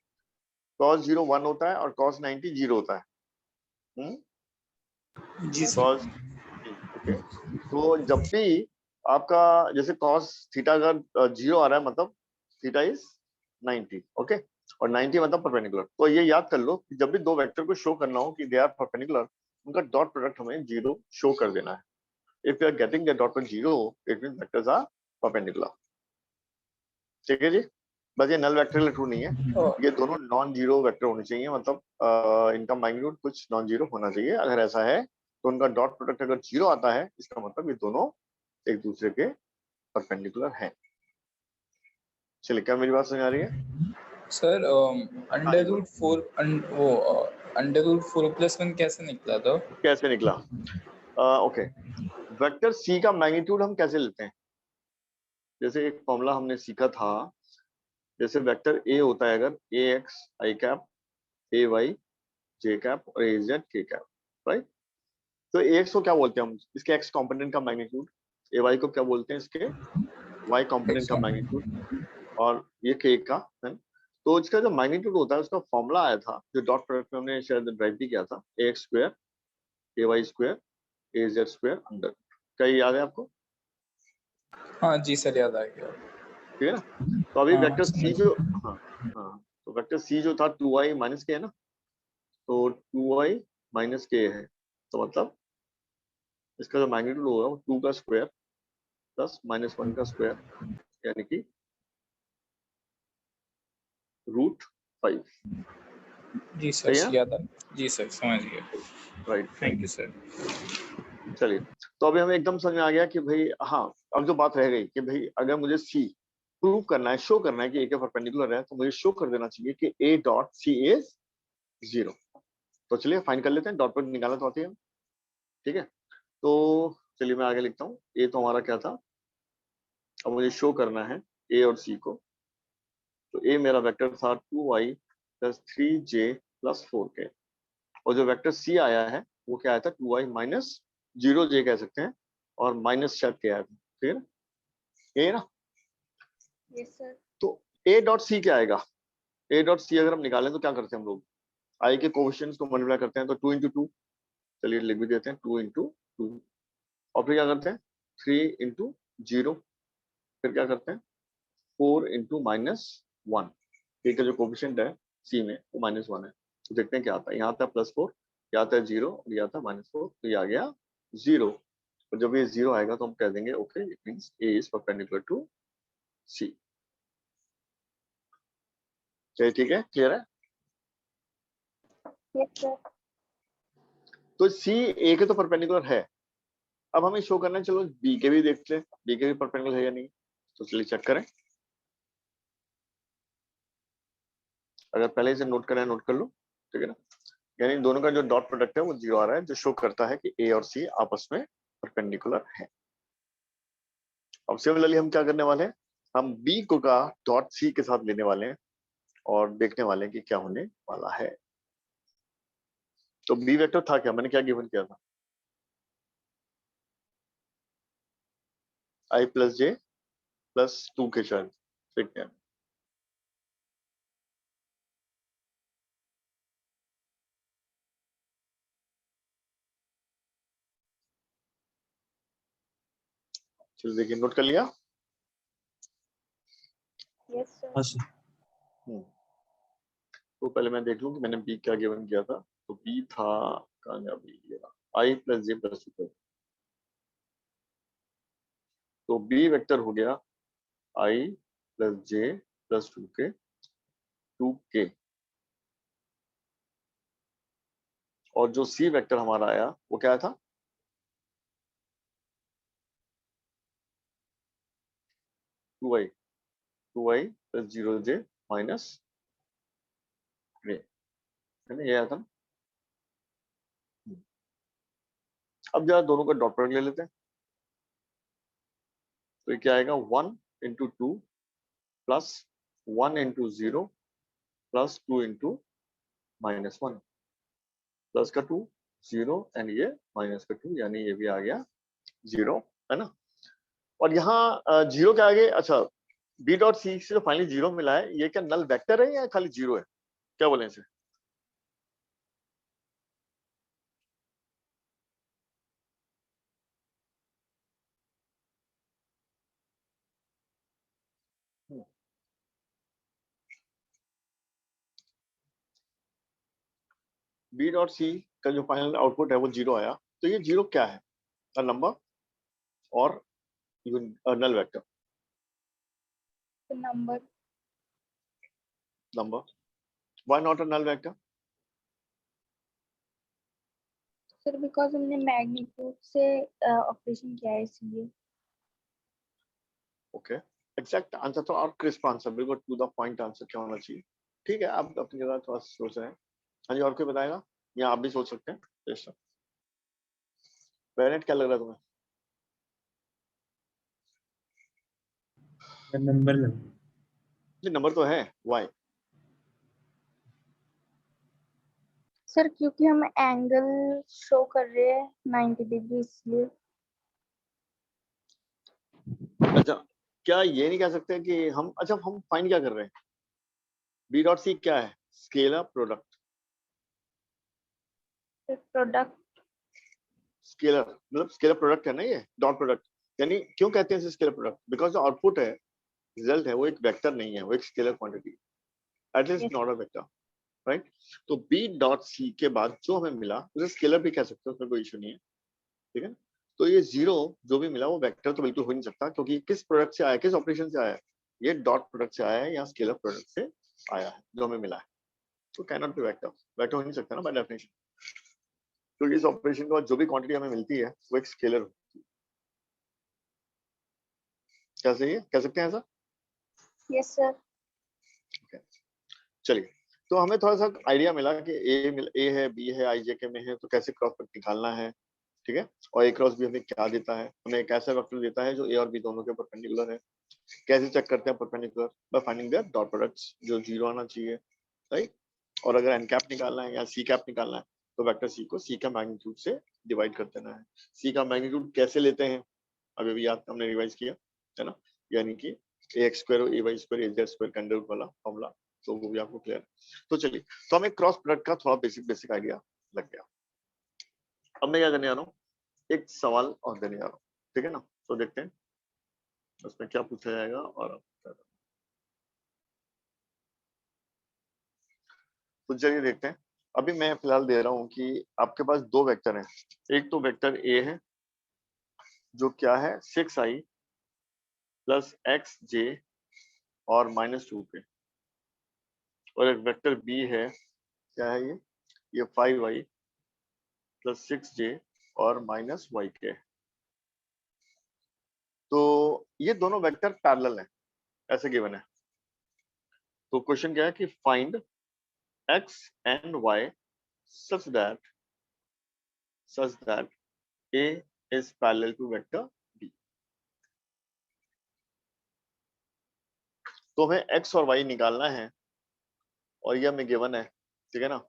cos 0 1 होता है और cos 90 0 होता है। जी सर। cos, ओके, तो जब भी आपका जैसे cos थीटा अगर 0 आ रहा है मतलब थीटा इज 90, ओके, और 90 मतलब परपेंडिकुलर। तो ये याद कर लो कि जब भी दो वेक्टर को शो करना हो कि दे आर परपेंडिकुलर, उनका डॉट प्रोडक्ट हमें 0 शो कर देना है। If you are getting the dot product 0, it means vectors are perpendicular. ठीक है जी, बस ये नल वेक्टर के लिए ट्रू नहीं है, ये दोनों नॉन जीरो वेक्टर होने चाहिए, मतलब इनका मैग्नीट्यूड कुछ नॉन जीरो होना चाहिए। अगर ऐसा है तो उनका डॉट प्रोडक्ट अगर 0 आता है, इसका मतलब ये दोनों एक दूसरे के परपेंडिकुलर हैं। चलिए, क्या मेरी बात समझ आ रही है? सर अंडर रूट 4 वो अंडर रूट 4+1 कैसे निकला था? कैसे निकला? ओके, वेक्टर सी का मैग्नीट्यूड हम कैसे लेते हैं? जैसे एक फॉर्मूला हमने सीखा था, जैसे वेक्टर ए होता है अगर ए X I cap, A Y J cap और A Z K cap, right? तो ए एक्स को क्या बोलते हैं हम? इसके एक्स कंपोनेंट का मैग्नीट्यूड। ए वाई को क्या बोलते हैं? इसके वाई कंपोनेंट का मैग्नीट्यूड। और ये के का है। तो इसका जो मैग्नीट्यूड होता है उसका फॉर्मूला आया था, जो डॉट प्रोडक्ट में हमने शायद ड्राइव भी किया था, ए एक्स स्क्वायर ए वाई स्क्वायर ए जेड स्क्वायर अंडर। क्या ये याद है आपको? हाँ जी सर, याद आ गया। ठीक है ना? तो अभी हाँ, वेक्टर सी जो, हाँ हाँ, तो वेक्टर सी जो था 2i माइनस के है ना, तो 2i माइनस के है, तो मतलब इसका जो मैग्नीट्यूड होगा वो 2 का स्क्वायर प्लस -1 का स्क्वायर, यानी कि √5। जी सर, सही है? याद आ, जी सर समझ गया। राइट। Thank you sir. चलिए, तो अभी हमें एकदम समझ में आ गया कि भाई हाँ, अब जो बात रह गई कि भाई अगर मुझे सी प्रूव करना है, शो करना है कि ए के परपेंडिकुलर है, तो मुझे शो कर देना चाहिए कि ए डॉट सी इज 0। तो चलिए फाइन कर लेते हैं, डॉट प्रोडक्ट निकालना तो आती है। ठीक है, तो चलिए मैं आगे लिखता हूँ। ए तो हमारा क्या था, अब मुझे शो करना है ए और सी को। तो ए मेरा वेक्टर था 2i + 3j + 4k, और जो वेक्टर सी आया है वो क्या आया था? 2i - 0j कह सकते हैं, और माइनस शायद क्या आया था, ठीक है ना? ए ना? Yes sir. तो ए डॉट सी क्या आएगा? ए डॉट सी अगर हम निकालें तो क्या करते हैं हम लोग? आई के कोएफिशिएंट्स को मल्टीप्लाई करते हैं, तो 2 × 2, चलिए लिख भी देते हैं 2 × 2, और फिर क्या करते हैं 3 × 0, फिर क्या करते हैं 4 × -1। ए का जो कोएफिशिएंट है सी में वो -1 है, तो देखते हैं क्या आता है। यहाँ आता है +4, यहाँ आता है 0 और यहाँ आता है -4, तो ये आ गया 0। और जब ये 0 आएगा तो हम कह देंगे okay, it means A is perpendicular to C. चलिए ठीक है, क्लियर है? Yes sir. तो सी ए के तो परपेंडिकुलर है। अब हमें शो करना है, चलो बी के भी देखते हैं, बी के भी परपेंडिकुलर है या नहीं। तो चलिए चेक करें, अगर पहले से नोट करना है नोट कर लो, ठीक है ना? यानी दोनों का जो डॉट प्रोडक्ट है वो 0 आ रहा है, जो शो करता है कि ए और सी आपस में परपेंडिकुलर है। अब सिमिलरली हम क्या करने वाले हैं, हम बी को का डॉट सी के साथ लेने वाले हैं और देखने वाले हैं कि क्या होने वाला है। तो बी वेक्टर था क्या, मैंने क्या गिवन किया था? i + j + 2 के शायद, ठीक है? चलिए देखिए, नोट कर लिया? Yes sir. हाँ सर। तो पहले मैं देख लूं कि मैंने बी क्या गिवन किया था। तो बी था, कहाँ गया बी? i + j + 2। तो बी वेक्टर हो गया i + j + 2k। और जो सी वेक्टर हमारा आया वो क्या था? 2i + 0j - k, है ना? ये आया था ना? अब जरा दोनों का डॉट प्रोडक्ट ले लेते हैं। तो ये क्या आएगा? 1 × 2 + 1 × 0 + 2 × -1, प्लस का 2 0 एंड ये माइनस का 2, यानी ये भी आ गया 0, है ना। और यहाँ 0 के आगे, अच्छा बी डॉट सी से जो फाइनली 0 मिला है, ये क्या नल वेक्टर है या खाली 0 है, क्या बोले इसे? बी डॉट सी का जो फाइनल आउटपुट है वो 0 आया, तो ये 0 क्या है, अ नंबर और null vector? Number. Number. Why not a null vector? Sir because हमने मैग्नीट्यूड से ऑपरेशन किया है इसलिए। ओके, एग्जैक्ट आंसर तो, और क्रिस्प आंसर, बिल्कुल टू द पॉइंट आंसर क्या होना चाहिए। ठीक है, आप अपनी जगह थोड़ा सोच रहे हैं। हाँ जी, और कोई बताएगा, या आप भी सोच सकते हैं? बेनेट क्या लग रहा है तुम्हें? नंबर ये नंबर तो है, वाई? सर क्योंकि हम एंगल शो कर रहे हैं 90 डिग्री इसलिए। अच्छा, क्या ये नहीं कह सकते कि हम, अच्छा हम फाइंड क्या कर रहे हैं? बी डॉट सी क्या है? Scalar product. प्रोडक्ट। स्केलर मतलब स्केलर प्रोडक्ट है ना, ये डॉट प्रोडक्ट। यानी क्यों कहते हैं इसे स्केलर प्रोडक्ट? बिकॉज जो आउटपुट है, रिजल्ट है, वो एक वेक्टर नहीं है, वो एक scalar quantity, at least not a vector, right. तो बी डॉट सी के बाद जो हमें मिला उसे स्केलर भी कह सकते हो, उसमें कोई इशू नहीं है, ठीक है। तो ये 0 जो भी मिला वो वेक्टर तो बिल्कुल हो नहीं सकता, क्योंकि किस प्रोडक्ट से आया, किस ऑपरेशन से आया है? ये डॉट प्रोडक्ट से आया है या स्केलर प्रोडक्ट से आया है जो हमें मिला है। तो can not be vector, vector हो नहीं सकता ना बाय डेफिनेशन, क्योंकि इस ऑपरेशन के बाद जो भी क्वांटिटी हमें मिलती है वो एक स्केलर होती है। क्या सही है, कह सकते हैं ऐसा? Yes sir. चलिए, तो हमें थोड़ा सा आइडिया मिला कि ए है, बी है, आई जे के में है, तो कैसे क्रॉस प्रोडक्ट निकालना है, ठीक है। और ए क्रॉस बी हमें क्या देता है, हमें एक ऐसा वेक्टर देता है जो ए और बी दोनों के परपेंडिकुलर है। कैसे चेक करते हैं perpendicular? By finding there dot products, जो 0 आना चाहिए, राइट। और अगर एन कैप निकालना है या सी कैप निकालना है, तो वेक्टर सी को सी का मैग्नीट्यूड से डिवाइड कर देना है। सी का मैग्नीट्यूड कैसे लेते हैं, अभी भी याद, हमने रिवाइज किया है ना, यानी कि ए एक्स स्क्वायर ए वाई स्क्वायर ए जेड स्क्वायर का अंडर रूट वाला फॉर्मूला, तो वो भी आपको क्लियर है। तो चलिए, तो हमें क्रॉस प्रोडक्ट का थोड़ा बेसिक आइडिया लग गया। अब मैं क्या करने आ रहा हूँ, एक सवाल और देने आ रहा हूँ, ठीक है ना। तो देखते हैं उसमें क्या पूछा जाएगा। और तो चलिए देखते हैं। अभी मैं फिलहाल दे रहा हूँ कि आपके पास दो वेक्टर हैं। एक तो वेक्टर ए है जो क्या है 6i प्लस एक्स जे और -2 पे, और एक वेक्टर बी है, क्या है ये 5i प्लस 6j और -y के। तो ये दोनों वेक्टर पैरेलल हैं, ऐसे गिवन है। तो क्वेश्चन क्या है कि find x and y such that a is parallel to vector b। तो हमें x और y निकालना है, और ये हमें गिवन है, ठीक है ना।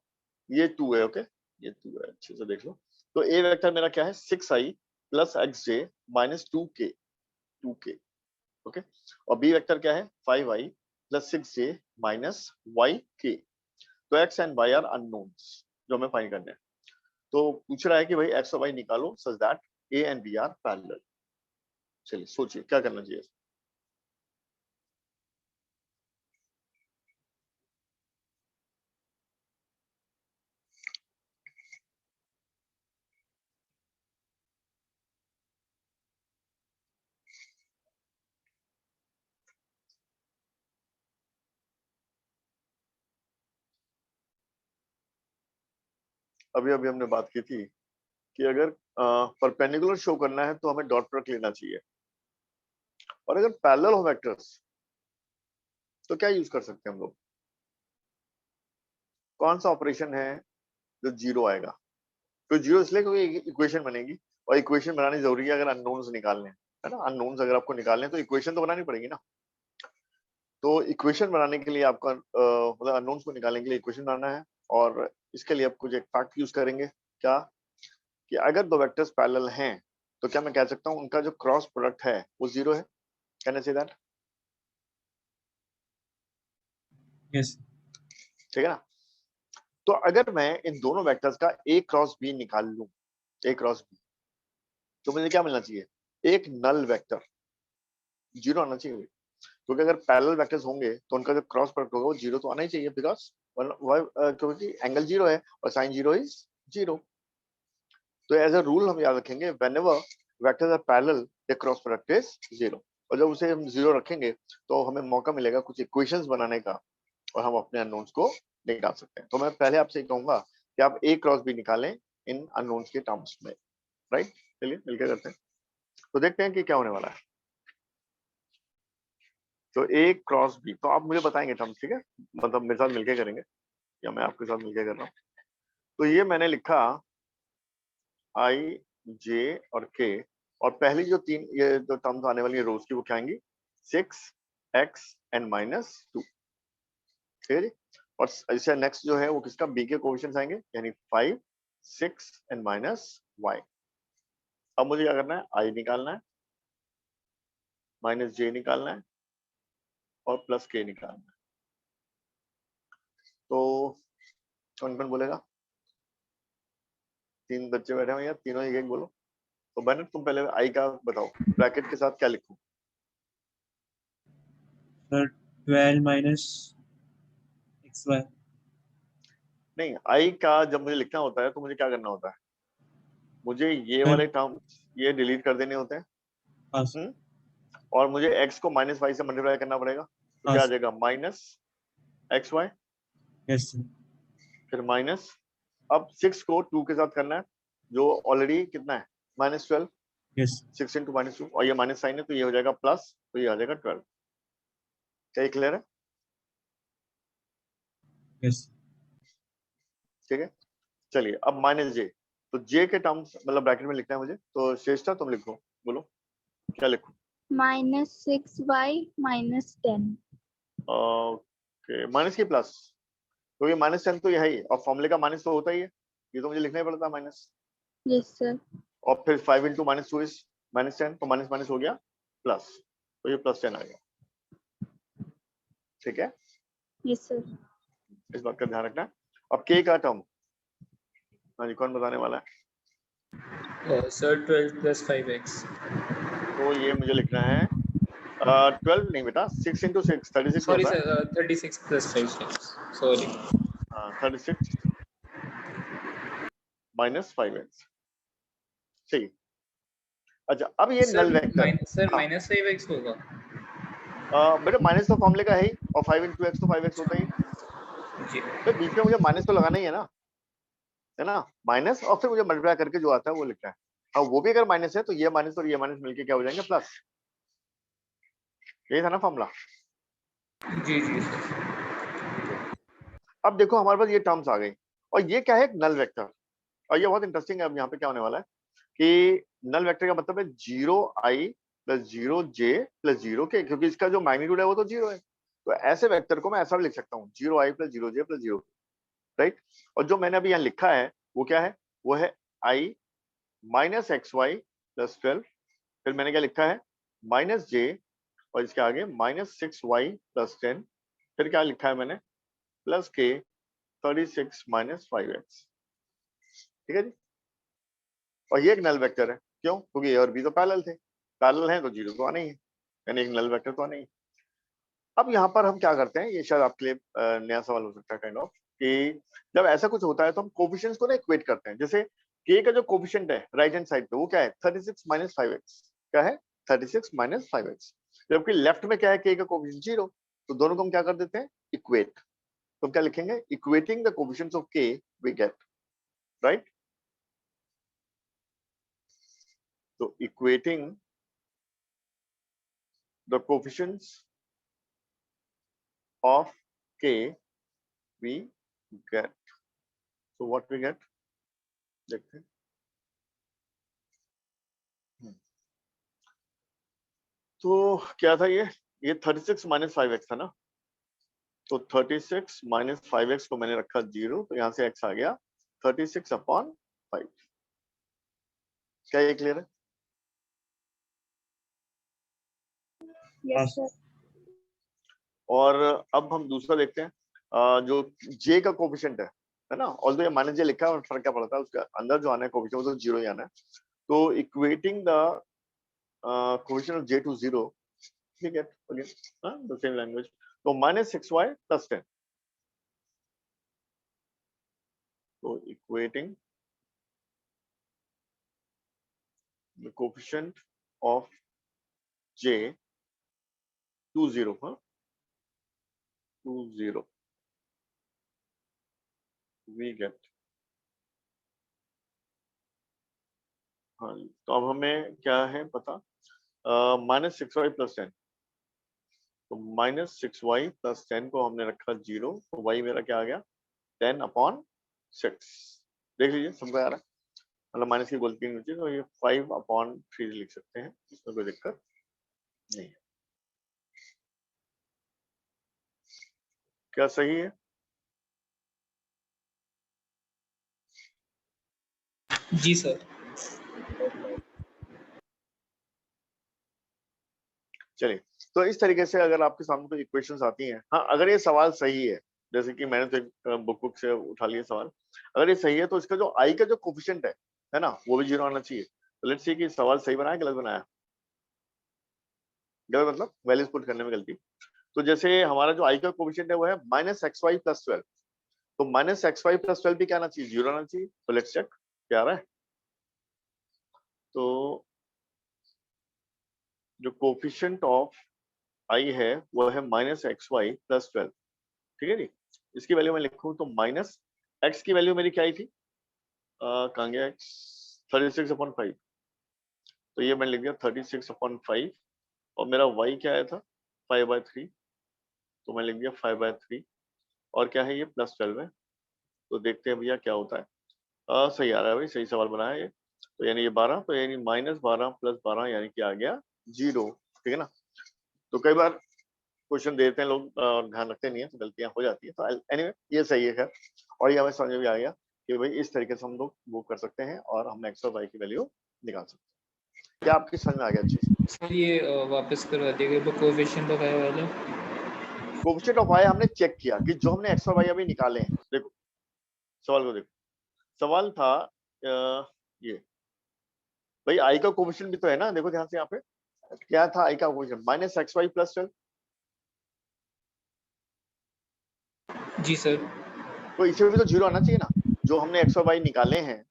ये 2 है, ओके, ये 2 है, अच्छे से देख लो। तो a वेक्टर मेरा क्या है 6i plus xj -2k, okay. और b वेक्टर क्या है 5i प्लस 6j -yk। तो x and y are unknowns जो हमें फाइंड करने हैं। तो पूछ रहा है कि भाई x और y निकालो such that a and b are parallel. चलिए सोचिए क्या करना चाहिए। अभी अभी हमने बात की थी कि अगर परपेंडिकुलर शो करना है तो हमें डॉट प्रोडक्ट लेना चाहिए, और अगर पैरेलल हो वेक्टर्स तो क्या यूज कर सकते हैं हम लोग? कौन सा ऑपरेशन है जो 0 आएगा? तो 0 इसलिए क्योंकि इक्वेशन बनेगी, और इक्वेशन बनानी जरूरी है अगर अननोन्स निकालने हैं, है ना। अननोन्स अगर आपको निकालने हैं तो इक्वेशन तो बनानी पड़ेगी ना। तो इक्वेशन बनाने के लिए आपका मतलब अननोन्स को निकालने के लिए इक्वेशन बनाना है, और इसके लिए आप कुछ एक फैक्ट यूज करेंगे, क्या कि अगर दो वेक्टर्स पैरेलल हैं तो क्या मैं कह सकता हूं उनका जो क्रॉस प्रोडक्ट है वो 0 है? Can I say that? Yes. ठीक है ना? तो अगर मैं इन दोनों वेक्टर्स का ए क्रॉस बी निकाल लूं, ए क्रॉस बी, तो मुझे क्या मिलना चाहिए? एक नल वेक्टर, 0 आना चाहिए, क्योंकि अगर पैरेलल वेक्टर्स होंगे तो उनका जो क्रॉस प्रोडक्ट होगा वो 0 तो आना ही चाहिए, बिकॉज क्योंकि एंगल 0 है और साइन 0 इज 0। तो एज अ रूल हम याद रखेंगे, whenever vectors are parallel the cross product is 0। और जब उसे हम 0 रखेंगे तो हमें मौका मिलेगा कुछ इक्वेशंस बनाने का और हम अपने अननोन्स को निकाल सकते हैं। तो मैं पहले आपसे कहूंगा कि आप ए क्रॉस बी निकालें इन अननोन्स के टर्म्स में, राइट? चलिए मिलकर करते हैं, तो देखते हैं कि क्या होने वाला है। तो ए क्रॉस बी, तो आप मुझे बताएंगे टर्म्स, ठीक है? मतलब मेरे साथ मिलकर करेंगे या मैं आपके साथ मिलकर कर रहा हूँ। तो ये मैंने लिखा आई, जे और के, और पहली जो तीन ये जो टर्म्स आने वाली है रोज की, वो क्या आएंगी? 6x and -2, ठीक है जी। और इससे नेक्स्ट जो है वो किसका? बी के कोएफिशिएंट्स आएंगे, यानी 5, 6 and -y। अब मुझे क्या करना है? आई निकालना है, -j निकालना है और +k निकालना है। तो कौन कौन बोलेगा? 3 बच्चे बैठे हुए हैं, तीनों एक एक बोलो। तो बहन तुम पहले आई का बताओ, ब्रैकेट के साथ क्या लिखूं? Sir, 12 minus xy. नहीं, आई का जब मुझे लिखना होता है तो मुझे क्या करना होता है? मुझे ये Sir, वाले टर्म ये डिलीट कर देने होते हैं। pass. और मुझे x को -y से मल्टीप्लाई करना पड़ेगा, तो क्या आ Pass. जाएगा? -xy, Yes, sir. फिर माइनस, अब 6 को 2 के साथ करना है, जो ऑलरेडी कितना है? -12, Yes. 6 × -2, और ये माइनस साइन है तो ये हो जाएगा प्लस, तो ये आ जाएगा 12। क्या ये क्लियर है? Yes. ठीक है, चलिए अब -j, तो j के टर्म्स मतलब ब्रैकेट में लिखना है मुझे, तो श्रेष्ठा तुम लिखो, बोलो क्या लिखूं? -6y -10। ओके, माइनस की प्लस, तो ये -10 तो ये है ही, और फॉर्मूले का माइनस तो होता ही है, ये तो मुझे लिखना ही पड़ता है माइनस। Yes sir. और फिर 5 × -2 इज -10, तो माइनस माइनस हो गया प्लस, तो ये +10 आ गया। ठीक है, यस सर। इस बात का ध्यान रखना। अब के का टर्म, हाँ जी, कौन बताने वाला है? Sir 12 + 5x। तो ये मुझे लिखना है 12 नहीं बेटा, 6 × 6 36 सॉरी होता है। Sir 36 + 5x। सॉरी। 36 -5x, ठीक। अच्छा, अब ये सर नल वेक्टर, हाँ -5x होगा। बेटा माइनस तो फॉर्मूले का है ही, और 5 × x तो 5x होता ही, जी। तो बीच में मुझे माइनस तो लगाना ही है ना? माइनस, और फिर मुझे मल्टीप्लाई करके जो आता है वो लिखना है। अब वो भी अगर माइनस है तो ये माइनस और ये माइनस मिलके क्या हो जाएंगे? प्लस। यही था ना फॉर्मूला? जी जी सर। अब देखो हमारे पास ये टर्म्स आ गई, और ये क्या है? एक नल वेक्टर। और ये बहुत इंटरेस्टिंग है। अब यहाँ पे क्या होने वाला है कि नल वेक्टर का मतलब है 0i + 0j + 0k, क्योंकि इसका जो मैग्नीट्यूड है वो तो 0 है। तो ऐसे वेक्टर को मैं ऐसा भी लिख सकता हूँ, 0i + 0j + 0, राइट? और जो मैंने अभी यहाँ लिखा है वो क्या है? वो है i -xy + 12, फिर मैंने क्या लिखा है? -j, और इसके आगे -6y + 10, फिर क्या लिखा है मैंने? +k 36 - 5x। ठीक है जी। और ये एक नल वेक्टर है, क्यों? क्योंकि ए और बी तो पैरेलल थे, पैरेलल हैं तो 0 तो आना ही है, यानी एक नल वेक्टर तो आना ही है। अब यहाँ पर हम क्या करते हैं, ये शायद आपके लिए नया सवाल हो सकता है काइंड ऑफ, कि जब ऐसा कुछ होता है तो हम कोफिशिएंट्स को ना इक्वेट करते हैं। जैसे k का जो कोफिशिएंट है राइट हैंड साइड पे वो क्या है? 36 - 5x। क्या है? 36 - 5x। जबकि लेफ्ट में क्या है? k का कोफिशिएंट 0। तो दोनों को हम क्या कर देते हैं? इक्वेट। तो हम क्या लिखेंगे? Equating the coefficients of k we get, right? तो equating the coefficients of k we get, so what we get, देखते हैं। तो क्या था ये 36 - 5x था ना? तो 36 माइनस 5x को मैंने रखा 0, तो यहाँ से x आ गया 36/5। क्या ये क्लियर है? Yes sir. और अब हम दूसरा देखते हैं, जो j का कोफिशिएंट है ना, ऑल्दो ये माइनस j लिखा है और फर्क क्या पड़ता है, उसके अंदर जो आना है कोफिशिएंट वो तो 0 ही आना है। तो equating the coefficient of j to 0, ठीक है, अगेन द सेम लैंग्वेज, तो -6y + 10, तो equating the coefficient of j to 0, to 0, we get, हाँ जी, तो अब हमें क्या है पता, -6y + 10, तो -6y + 10 को हमने रखा 0, तो y मेरा क्या आ गया 10/6। देख लीजिए सबको आ रहा है, मतलब माइनस की गलती नहीं होती, तो ये 5/3 लिख सकते हैं, इसमें कोई दिक्कत नहीं है। क्या सही है? जी सर। चलिए, तो इस तरीके से अगर आपके सामने कोई इक्वेशंस आती हैं, हाँ अगर ये सवाल सही है, जैसे कि मैंने तो एक बुक से उठा लिया सवाल, अगर ये सही है तो इसका जो आई का जो कोफिशिएंट है ना, वो भी 0 आना चाहिए। तो लेट्स सी कि सवाल सही बनाया गलत बनाया, गलत मतलब वैल्यूज पुट करने में गलती। तो जैसे हमारा जो आई का कोफिशिएंट है वो है -xy + 12, तो -xy + 12 भी क्या आना चाहिए, 0 आना चाहिए। तो लेट्स चेक क्या आ रहा है। तो जो कोफिशिएंट ऑफ आई है वो है -xy + 12, ठीक है जी। इसकी वैल्यू मैं लिखूं तो माइनस एक्स की वैल्यू मेरी क्या आई थी, कहाँ गया x, 36/5, तो ये मैंने लिख दिया 36/5, और मेरा y क्या आया था 5/3, तो मैं लिख दिया 5/3, और क्या है ये +12 है। तो देखते हैं भैया क्या होता है। सही आ रहा है भाई, सही सवाल बना है ये। तो यानी ये 12, तो यानी -12 + 12 यानी कि आ गया 0, ठीक है ना। तो कई बार क्वेश्चन देते हैं लोग और ध्यान रखते नहीं है, तो गलतियां हो जाती है। तो एनीवे ये सही है खैर, और ये हमें समझ में भी आ गया कि भाई इस तरीके से हम लोग वो कर सकते हैं और हम x और y की वैल्यू निकाल सकते हैं। क्या आपकी समझ में आ गया अच्छे से? सर ये वापस करवा दिएगा कोएफिशिएंट ऑफ आई वाला। कोफिशिएंट ऑफ y हमने चेक किया कि जो हमने x और y अभी निकाले हैं, देखो सवाल को देखो, सवाल था ये भाई i का कोफिशिएंट भी तो है ना, देखो ध्यान से यहाँ पे क्या था, i का कोफिशिएंट -xy + 12, जी सर। तो इसमें भी तो 0 आना चाहिए ना। जो हमने x और y निकाले हैं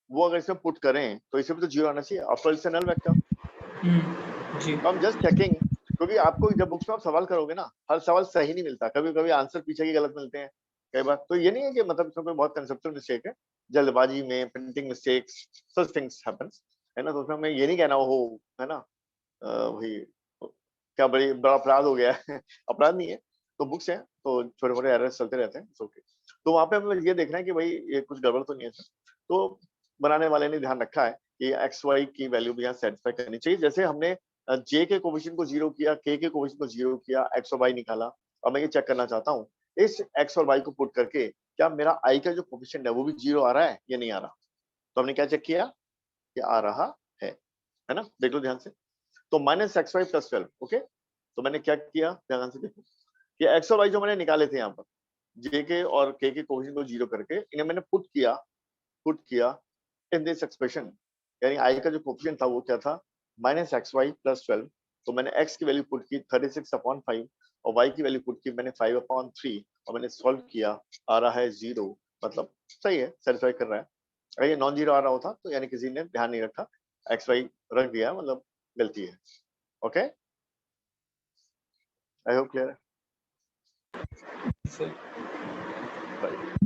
वो अगर इसमें पुट करें तो इसमें भी तो 0 आना चाहिए, आफ्टर इट्स नल वेक्टर। जी। तो हम जस्ट चेकिंग, क्योंकि आपको जब बुक्स में आप सवाल करोगे ना, हर सवाल सही नहीं मिलता, कभी कभी आंसर पीछे के गलत मिलते हैं कई बार। तो ये नहीं है कि मतलब इसमें कोई बहुत कंसेप्चुअल मिस्टेक है, जल्दबाजी में printing mistakes, such things happens, है ना। तो उसमें हमें ये नहीं कहना हो, है ना, भाई क्या बड़ा अपराध हो गया है अपराध नहीं है, तो बुक्स हैं तो छोटे मोटे एरर्स चलते रहते हैं, ओके। तो वहां पे हमें ये देखना है कि भाई ये कुछ गड़बड़ तो नहीं है। तो बनाने वाले ने ध्यान रखा है कि एक्स वाई की वैल्यू भी यहाँ सेटिस्फाई करनी चाहिए। जैसे हमने जे के कोफिशिएंट को 0 किया, के कोफिशिएंट को 0 किया, एक्स और वाई निकाला, और मैं ये चेक करना चाहता हूँ इस एक्स और वाई को पुट करके क्या मेरा आई का जो कोफिशिएंट है वो भी 0 आ रहा है या नहीं आ रहा। तो हमने क्या चेक किया कि आ रहा है ना, देख लो ध्यान से। तो -xy + 12, ओके। तो मैंने क्या किया, ध्यान से देखो कि एक्स और वाई जो मैंने निकाले थे यहाँ पर, जे के और के कोफिशिएंट को 0 करके इन्हें मैंने पुट किया इन दिस एक्सप्रेशन। यानी आई का जो कोफिशिएंट था वो क्या था, -xy + 12। तो मैंने x की वैल्यू पुट की 36/5 और y की वैल्यू पुट की मैंने 5/3, और मैंने सॉल्व किया, आ रहा है 0, मतलब सही है, सेटिस्फाई कर रहा है। अगर ये नॉन जीरो आ रहा होता तो यानी किसी ने ध्यान नहीं रखा, एक्स वाई रख दिया, मतलब गलती है। ओके, आई होप क्लियर है। सर राइट,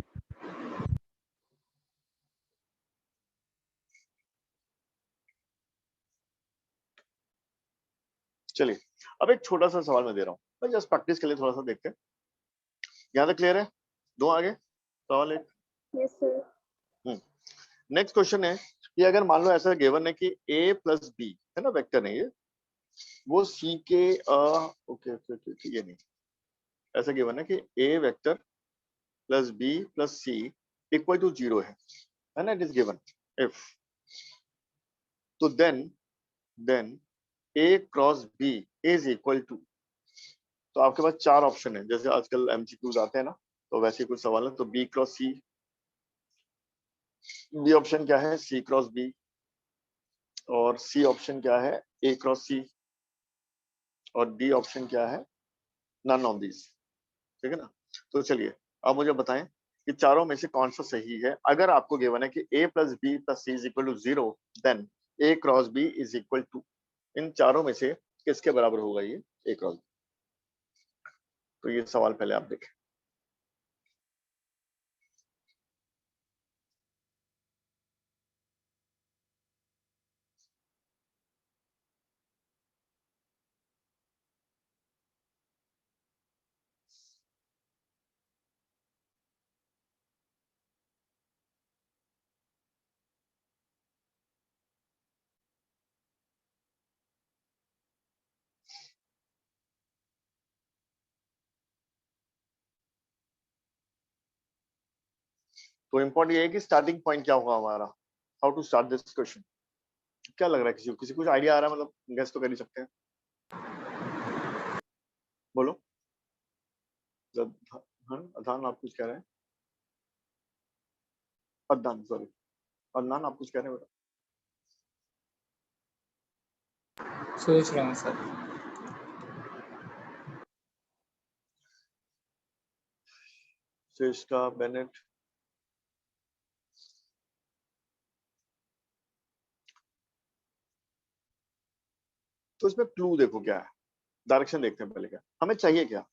चलिए अब एक छोटा सा सवाल मैं दे रहा हूँ, मैं जस्ट प्रैक्टिस के लिए थोड़ा सा देखते हैं। यहाँ तक क्लियर है? दो आगे सवाल एक। Yes sir. नेक्स्ट क्वेश्चन है कि अगर मान लो ऐसा गिवन है कि a + b है ना, वेक्टर है ये, वो c के ओके ओके ओके ये नहीं, ऐसा गिवन है कि A vector plus B plus C equal to 0 है ना, इट इज गिवन इफ, तो then A cross B is equal to, तो आपके पास 4 ऑप्शन है, जैसे आजकल एमसीक्यूज आते हैं ना, तो वैसे कुछ सवाल है। तो बी क्रॉस सी, बी ऑप्शन क्या है, सी क्रॉस बी, और सी ऑप्शन क्या है, ए क्रॉस सी, और डी ऑप्शन क्या है, नन ऑफ दीज। ठीक है ना। तो चलिए अब मुझे बताएं कि चारों में से कौन सा सही है। अगर आपको गिवन है कि a plus B plus C is equal to 0, then a cross B is equal to, इन चारों में से किसके बराबर होगा ये a क्रॉस बी। तो ये सवाल पहले आप देखें। तो इम्पोर्टेंट ये है कि स्टार्टिंग पॉइंट क्या होगा हमारा, how to start this question. क्या लग रहा है, किसी कुछ आइडिया आ रहा है, मतलब गेस तो कर ही सकते हैं, बोलो। अदनान आप कुछ कह रहे हैं, अदनान सॉरी, अदनान आप कुछ कह रहे हैं बेटा। सोच रहा हूँ सर। श्रेष्ठा, बेनेट, तो इसमें क्लू देखो क्या है, डायरेक्शन देखते हैं पहले। क्या हमें चाहिए, क्या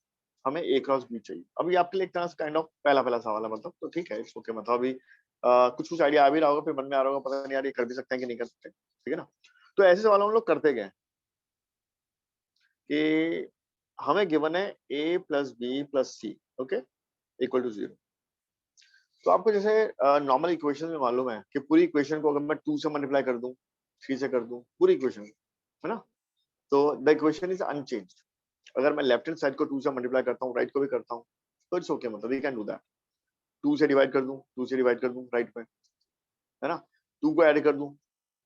हमें ए क्रॉस बी चाहिए। अभी आपके लिए एक तरह से काइंड ऑफ पहला सवाल है, मतलब तो ठीक है, इट्स ओके। मतलब अभी कुछ कुछ आइडिया आ भी रहा होगा, फिर मन में आ रहा होगा पता नहीं यार ये कर भी सकते हैं कि नहीं कर सकते, ठीक है ना। तो ऐसे सवाल हम लोग करते गए कि हमें गिवन है a plus B plus C, okay, equal to 0। तो आपको जैसे नॉर्मल इक्वेशन में मालूम है कि पूरी इक्वेशन को अगर मैं 2 से मल्टीप्लाई कर दूं, 3 से कर दूं, पूरी इक्वेशन, है ना, तो द इक्वेशन इज अनचेंज्ड। अगर मैं लेफ्ट हैंड साइड को 2 से मल्टीप्लाई करता हूँ, राइट को भी करता हूँ, तो इट्स ओके, मतलब वी कैन डू दैट। 2 से डिवाइड कर दूं, 2 से डिवाइड कर दूं राइट में, है ना, 2 को ऐड कर दूं,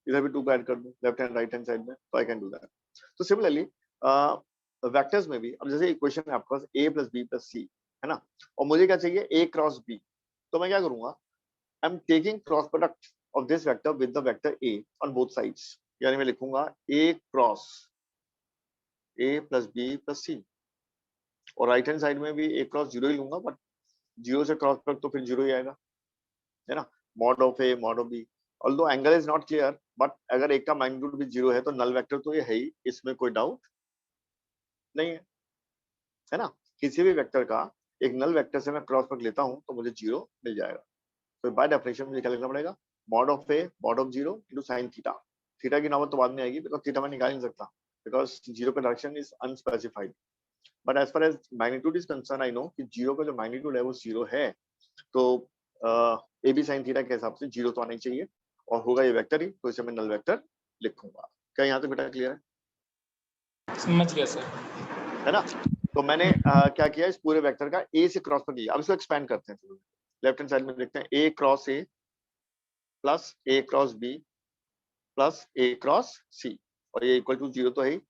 इधर भी 2 को ऐड कर दूं left hand right hand side में, तो आई कैन डू दैट। तो सिमिलरली वेक्टर्स में भी, अब जैसे इक्वेशन है आपके पास a प्लस बी प्लस सी, है ना, और मुझे क्या चाहिए, a क्रॉस b, तो मैं क्या करूंगा, I am taking cross product of this vector with the vector a on both sides, यानी मैं लिखूंगा a cross a plus b plus c, और राइट हैंड साइड में भी a क्रॉस 0 ही लूंगा, बट 0 से क्रॉस प्रोडक्ट तो फिर 0 ही आएगा, है ना, mod of a mod of b। Although angle is not clear, but अगर एक का मैग्नीट्यूड भी 0 है तो नल वेक्टर तो ये है ही, इसमें कोई डाउट नहीं है ना। किसी भी वेक्टर का एक नल वेक्टर से मैं क्रॉस प्रोडक्ट लेता हूं तो मुझे 0 मिल जाएगा। तो बाय डेफिनेशन मुझे क्या लिखना पड़ेगा, mod of A mod of 0 into sin theta. Theta की नौबत तो बाद में आएगी, बिकॉज थीटा मैं निकाल नहीं सकता, बिकॉज 0 का direction is unspecified. But as far as magnitude is concerned, I know कि 0 का जो मैग्नीट्यूड है वो 0 है, तो ए बी sin थीटा के हिसाब से 0 तो आना ही चाहिए, और होगा ये वेक्टर ही, तो इसे मैं नल वेक्टर लिखूंगा। क्या यहाँ तक बेटा क्लियर है? समझ गया सर। है ना। तो मैंने क्या किया, इस पूरे वेक्टर का ए से क्रॉस पर लिया। अब इसको एक्सपैंड करते हैं, लेफ्ट हैंड साइड में देखते हैं A cross A plus A cross B plus A cross C, और ये इक्वल टू 0 तो है ही।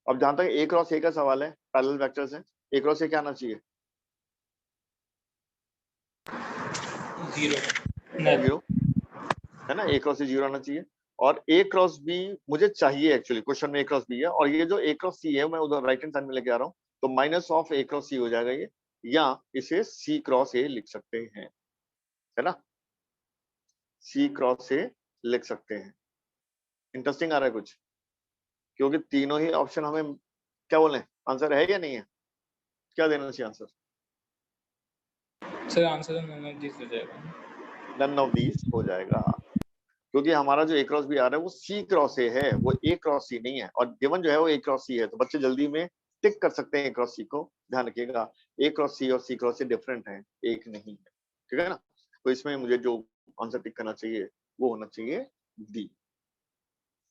अब जहां तक ए क्रॉस ए का सवाल है, पैरेलल वेक्टर्स हैं, ए क्रॉस ए क्या आना चाहिए, 0, है ना, ए क्रॉस ए 0 आना चाहिए। और ए क्रॉस बी मुझे चाहिए, एक्चुअली क्वेश्चन में ए क्रॉस बी है, और ये जो ए क्रॉस सी है मैं उधर राइट हैंड साइड में लेके आ रहा हूँ, तो माइनस ऑफ ए क्रॉस सी हो जाएगा ये, या इसे सी क्रॉस ए लिख सकते हैं, है ना, सी क्रॉस ए लिख सकते हैं। इंटरेस्टिंग आ रहा है कुछ, क्योंकि तीनों ही ऑप्शन हमें क्या बोले, आंसर है या नहीं है, क्या देना चाहिए answer, sir answer none of this हो जाएगा। नन ऑफ दीज हो जाएगा, क्योंकि हमारा जो ए क्रॉस बी आ रहा है वो सी क्रॉस ए है, वो ए क्रॉस सी नहीं है, और गिवन जो है वो ए क्रॉस सी है। तो बच्चे जल्दी में टिक कर सकते हैं ए क्रॉस सी को, ध्यान रखिएगा, ए क्रॉस सी और सी क्रॉस सी डिफरेंट है, एक नहीं है, ठीक है ना। तो इसमें मुझे जो आंसर टिक करना चाहिए वो होना चाहिए डी।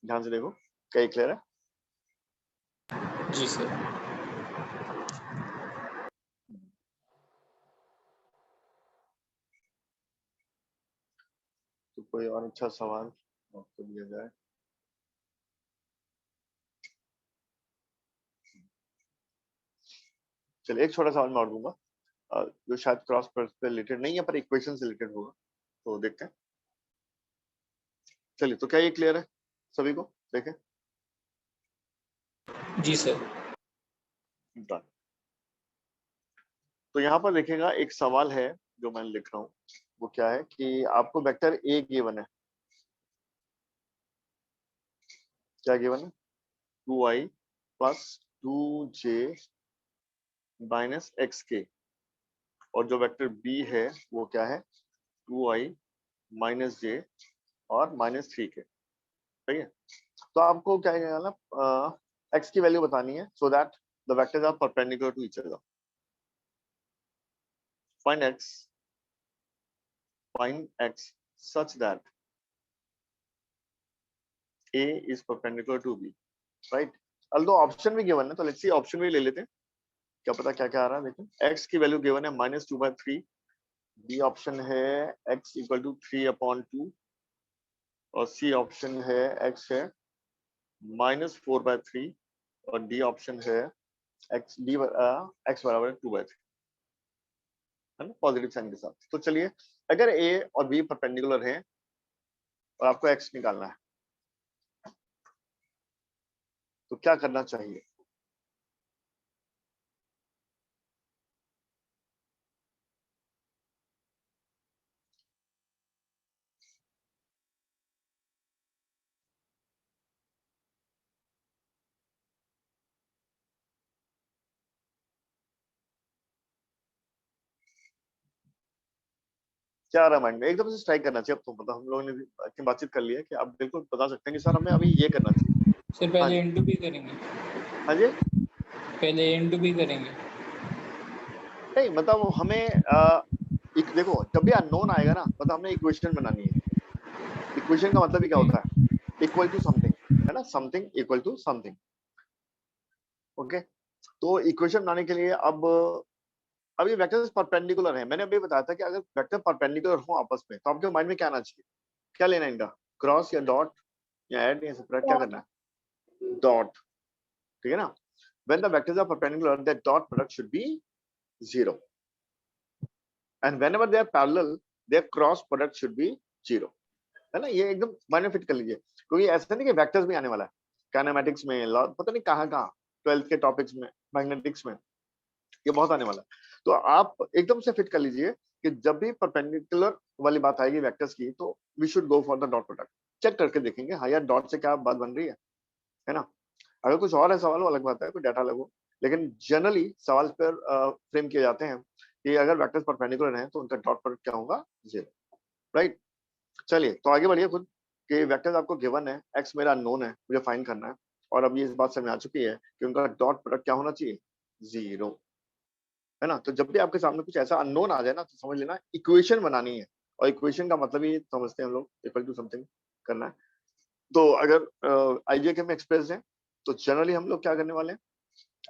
ध्यान से देखो, क्या क्लियर है? जी सर। कोई और अच्छा सवाल आपको दिया जाए। चलिए एक छोटा सवाल मैं और दूंगा जो शायद क्रॉस प्रोडक्ट से रिलेटेड नहीं है पर इक्वेशन से रिलेटेड होगा, तो देखते हैं। चलिए, तो क्या ये क्लियर है सभी को? देखें। जी सर। Done. तो यहाँ पर देखिएगा एक सवाल है जो मैं लिख रहा हूँ, वो क्या है कि आपको वेक्टर ए गिवन है। क्या गिवन है? 2i plus 2j minus x के, और जो वेक्टर बी है वो क्या है? 2i माइनस जे और माइनस 3k। सही है। तो आपको क्या है ना, एक्स की वैल्यू बतानी है so that the vectors are perpendicular to each other. Find x such that a is perpendicular to b, right? although option भी गिवन है, तो लेट्स सी ऑप्शन भी ले लेते हैं, क्या पता क्या क्या आ रहा है। देखो x की वैल्यू गिवन है -2/3, बी ऑप्शन है x इक्वल टू 3/2, और सी ऑप्शन है x है -4/3, और डी ऑप्शन है x बराबर 2/3, है ना, पॉजिटिव साइन के साथ। तो चलिए, अगर a और b परपेंडिकुलर हैं और आपको x निकालना है तो क्या करना चाहिए? क्या आ रहा है माइंड में? एकदम से स्ट्राइक करना चाहिए। अब तो मतलब हम लोगों ने इतनी बातचीत कर ली है कि आप बिल्कुल बता सकते हैं कि सर हमें अभी ये करना चाहिए। सर हाँ पहले जी, इंटू बी करेंगे। हाँ जी। पहले इंटू बी करेंगे। नहीं मतलब हमें एक देखो, जब भी अननोन आएगा ना, मतलब हमें इक्वेशन बनानी है। इक्वेशन का मतलब ही क्या ओके। होता है? इक्वल टू समथिंग, है ना, something equal to something. Okay, तो इक्वेशन बनाने के लिए अब ये वेक्टर्स परपेंडिकुलर हैं। मैंने अभी बताया था कि अगर वेक्टर परपेंडिकुलर हो आपस में तो आपके माइंड में क्या आना चाहिए? क्या लेना है इनका? क्रॉस या डॉट या ऐड या सब्ट्रैक्ट? क्या करना है? डॉट। ठीक है ना? when the vectors are perpendicular, their dot product should be 0, and whenever they are parallel, their cross product should be 0, है ना? ये एकदम माइंड में फिट कर लीजिए, क्योंकि ऐसा नहीं कि वेक्टर्स भी आने वाला है काइनेमेटिक्स में, पता नहीं कहाँ कहाँ 12th के टॉपिक्स में, मैग्नेटिक्स में, ये बहुत आने वाला है। तो आप एकदम से फिट कर लीजिए कि जब भी परपेंडिकुलर वाली बात आएगी वेक्टर्स की, तो we should go for the dot product. Check करके देखेंगे हाँ यार डॉट से क्या बात बन रही है ना? अगर कुछ और है सवाल, वो अलग बात है, कोई डाटा अलग हो, लेकिन जनरली सवाल पर फ्रेम किए जाते हैं कि अगर वेक्टर्स परपेंडिकुलर हैं तो उनका डॉट प्रोडक्ट क्या होगा? 0, राइट? चलिए, तो आगे बढ़िए खुद कि वेक्टर्स आपको गिवन है, एक्स मेरा अननोन है, मुझे फाइंड करना है, और अब ये इस बात समझ आ चुकी है कि उनका डॉट प्रोडक्ट क्या होना चाहिए? 0, है ना? तो जब भी आपके सामने कुछ ऐसा अननोन आ जाए ना, तो समझ लेना इक्वेशन बनानी है, और इक्वेशन का मतलब ही समझते हैं हम लोग, इक्वल टू समथिंग करना है। तो अगर आईजेके में एक्सप्रेस है तो जनरली हम लोग क्या करने वाले हैं?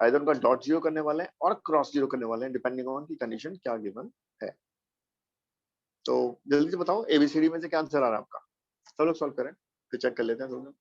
आइदर उनका डॉट जीरो करने वाले हैं और क्रॉस जीरो करने वाले हैं, डिपेंडिंग ऑन की कंडीशन क्या गिवन है। तो जल्दी से बताओ एबीसीडी में से क्या आंसर आ रहा है आपका? सब लोग सॉल्व करें, फिर चेक कर लेते हैं दोनों।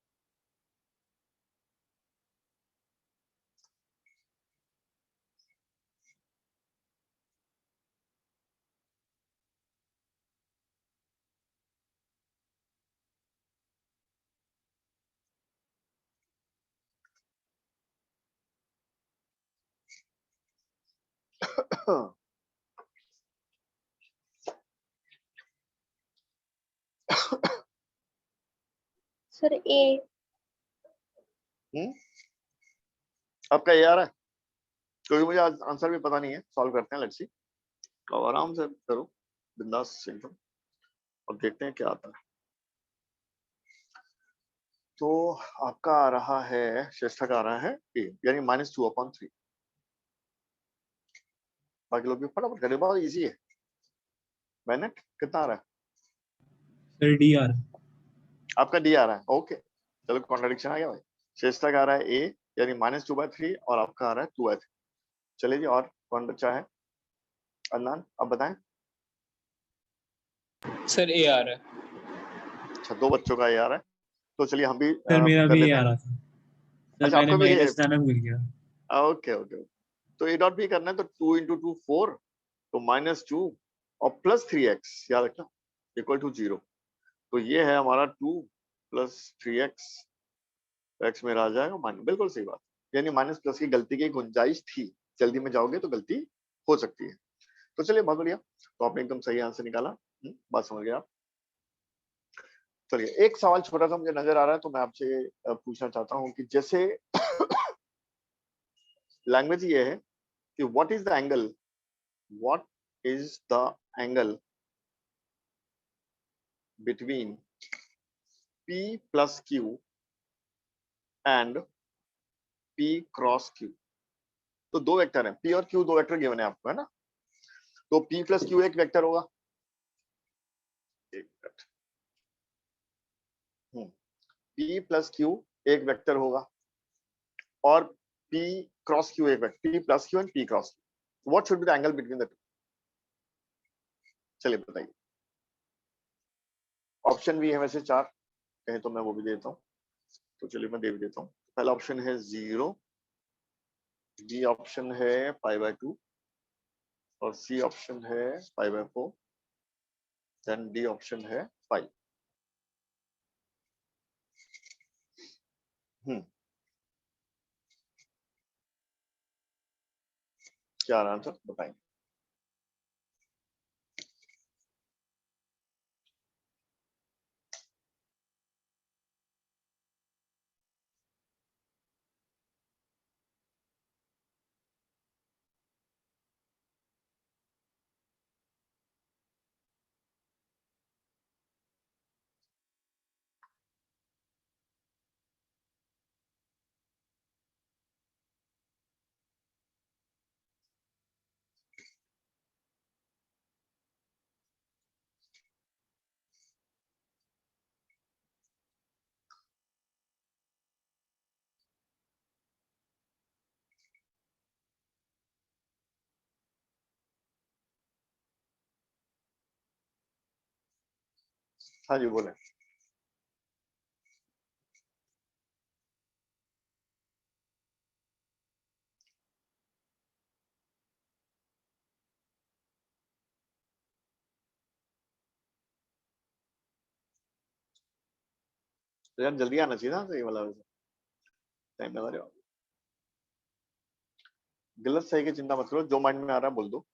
सर ए। आपका ये आ रहा है? क्योंकि मुझे आंसर भी पता नहीं है, सॉल्व करते हैं, लेट्स सी। तो आराम से करो, बिंदास एकदम, और देखते हैं क्या आता है। तो आपका आ रहा है, श्रेष्ठा का आ रहा है ए, यानी -2/3। बाकी लोग भी फटाफट करें, बहुत इजी है। मैंने कितना आ रहा है? Sir D R. आपका डी आ रहा है, ओके। चलो कॉन्ट्रडिक्शन आ गया भाई। श्रेष्ठा का आ रहा है ए, यानी -2/3, और आपका आ रहा है 2/3। चलिए जी, और कौन बच्चा है? अदनान, आप बताएं। सर ए आ रहा है। अच्छा, 2 बच्चों का ये आ रहा है, तो चलिए हम भी सर मेरा कर भी ये लेते आ हैं। रहा था सर, अच्छा, मैंने आपको भी ये, माइनस लाना भूल गया। ओके ओके, तो ए डॉट बी करना है, तो 2 × 2 4, तो -2 और प्लस 3x याद रखना इक्वल टू 0। तो ये है हमारा 2 + 3x, x में आ जाएगा माइनस, बिल्कुल सही बात, यानी माइनस प्लस की गलती की गुंजाइश थी, जल्दी में जाओगे तो गलती हो सकती है। तो चलिए बहुत बढ़िया, तो आपने एकदम सही आंसर निकाला, बात समझ गए आप। चलिए एक सवाल छोटा सा मुझे नजर आ रहा है, तो मैं आपसे पूछना चाहता हूँ कि जैसे लैंग्वेज ये है कि what is the angle, what is the angle between P + Q and P × Q। तो 2 वेक्टर हैं, P और Q, 2 वेक्टर गिवन है आपको, है ना। तो P + Q एक वेक्टर होगा, एक मिनट, P + Q एक वेक्टर होगा, और P × Q एक vector, P + Q and P × Q। What should be the angle between the two? चलिए बताइए। ऑप्शन भी है वैसे 4, कहें तो मैं वो भी देता हूँ, तो चलिए मैं दे भी देता हूँ। पहला ऑप्शन है 0, बी ऑप्शन है π/2, और सी ऑप्शन है π/4, देन डी ऑप्शन है 5। क्या आंसर बताएंगे? हाँ जी बोले। तो यार जल्दी आना चाहिए ना सही वाला, वैसे टाइम लगा रहे हो। गलत सही की चिंता मत करो, जो माइंड में आ रहा है बोल दो।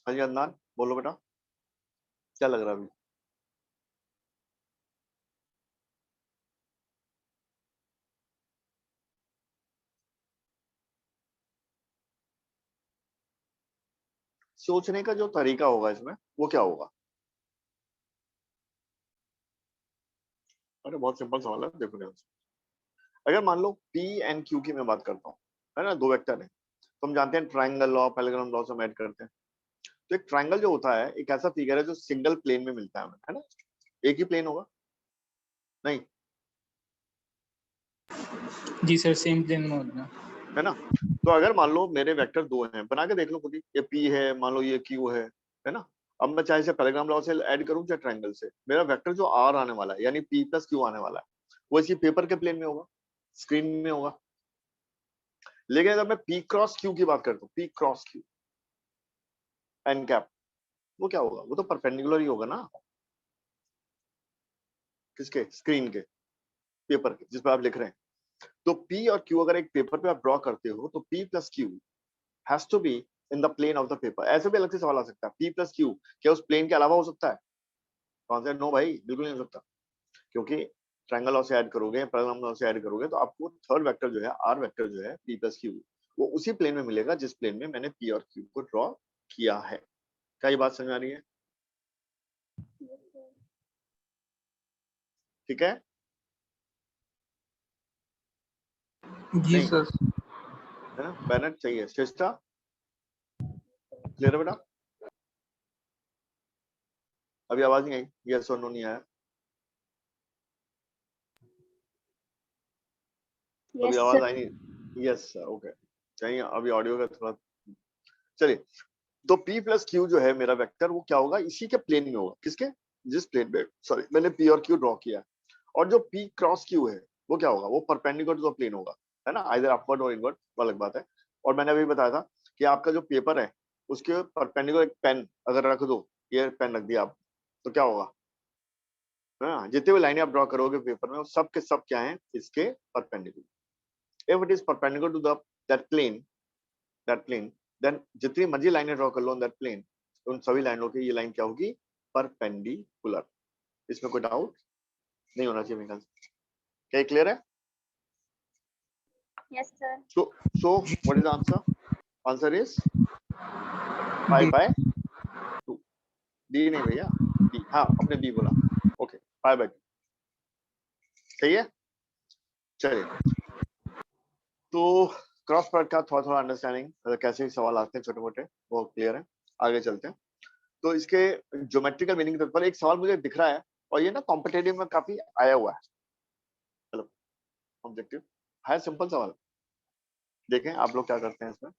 हाँ जी अदनान, बोलो बेटा, क्या लग रहा है अभी? सोचने का जो तरीका होगा इसमें, वो क्या होगा? अरे बहुत सिंपल सवाल है, देखो ध्यान से। अगर मान लो P एंड Q की मैं बात करता हूँ, है ना, 2 वेक्टर है, तो हम जानते हैं ट्राइंगल लॉ, पैरेललोग्राम लॉ से हम ऐड करते हैं। तो एक ट्राइंगल जो होता है, एक ऐसा फिगर है जो सिंगल प्लेन में मिलता है हमें, है ना, एक ही प्लेन होगा, नहीं जी सर, सेम प्लेन में होता है। है ना। तो अगर मान लो मेरे वेक्टर 2 हैं, बना के देख लो खुद ही, ये P है, मान लो ये Q है ना। अब मैं चाहे से पैरेललोग्राम लॉ से ऐड करूं चाहे ट्राइंगल से, मेरा वेक्टर जो R आने वाला है, यानी P + Q आने वाला है, वो इसी पेपर के प्लेन में होगा, स्क्रीन में होगा। लेकिन अगर मैं P × Q की बात करता हूँ, P × Q एन कैप, वो क्या होगा? वो तो परपेंडिकुलर ही होगा ना, किसके? स्क्रीन के, पेपर के जिस पर आप लिख रहे हैं। तो P और Q अगर एक पेपर पे आप ड्रॉ करते हो, तो P + Q has to be in the plane of the paper. ऐसे भी अलग से सवाल आ सकता है, P + Q क्या उस प्लेन के अलावा हो सकता है? तो आंसर नो भाई, बिल्कुल नहीं हो सकता, क्योंकि ट्रायंगल लॉ से ऐड करोगे, पैरेललोग्राम लॉ से ऐड करोगे, तो आपको थर्ड वेक्टर जो है, आर वेक्टर जो है, P + Q, वो उसी प्लेन में मिलेगा जिस प्लेन में मैंने P और Q को ड्रॉ किया है। क्या ये बात समझ आ रही है? ठीक है, जी नहीं सर। है ना, बैनर चाहिए, श्रेष्ठा क्लियर है बेटा? अभी आवाज नहीं आई, यस और नो नहीं आया, अभी यस आवाज सर। आई नहीं, यस ओके, चाहिए अभी ऑडियो का थोड़ा। चलिए तो P प्लस Q जो है मेरा वेक्टर वो क्या होगा, इसी के प्लेन में होगा। किसके, जिस प्लेन पे सॉरी मैंने P और Q ड्रॉ किया। और जो P क्रॉस Q है वो क्या होगा, वो परपेंडिकुलर टू द प्लेन होगा, है ना, आइदर अपवर्ड और इनवर्ड, वो अलग बात है। और मैंने अभी बताया था कि आपका जो पेपर है उसके परपेंडिकुलर एक पेन अगर रख दो, ये पेन रख दिया आप, तो क्या होगा, हाँ, जितने भी लाइनें आप ड्रॉ करोगे पेपर में वो सब के सब क्या है, इसके परपेंडिकुलर। If it is perpendicular to the that plane then जितनी मर्जी लाइनें ड्रॉ कर लो ऑन दैट प्लेन, उन सभी लाइनों की ये लाइन क्या होगी, परपेंडिकुलर। इसमें कोई डाउट नहीं होना चाहिए मेरे ख्याल से। क्या क्लियर है? Yes sir. So what is the answer? Answer is 5/2। D नहीं भैया, डी, हाँ अपने डी बोला, ओके 5/2 सही है। चलिए, तो क्रॉस प्रोडक्ट का थोड़ा थोड़ा अंडरस्टैंडिंग, कैसे भी सवाल आते हैं छोटे मोटे वो क्लियर है। आगे चलते हैं। तो इसके ज्योमेट्रिकल मीनिंग के तौर पर एक सवाल मुझे दिख रहा है, और ये ना कॉम्पिटेटिव में काफी आया हुआ है, मतलब ऑब्जेक्टिव है, सिंपल सवाल। देखें आप लोग क्या करते हैं इसमें।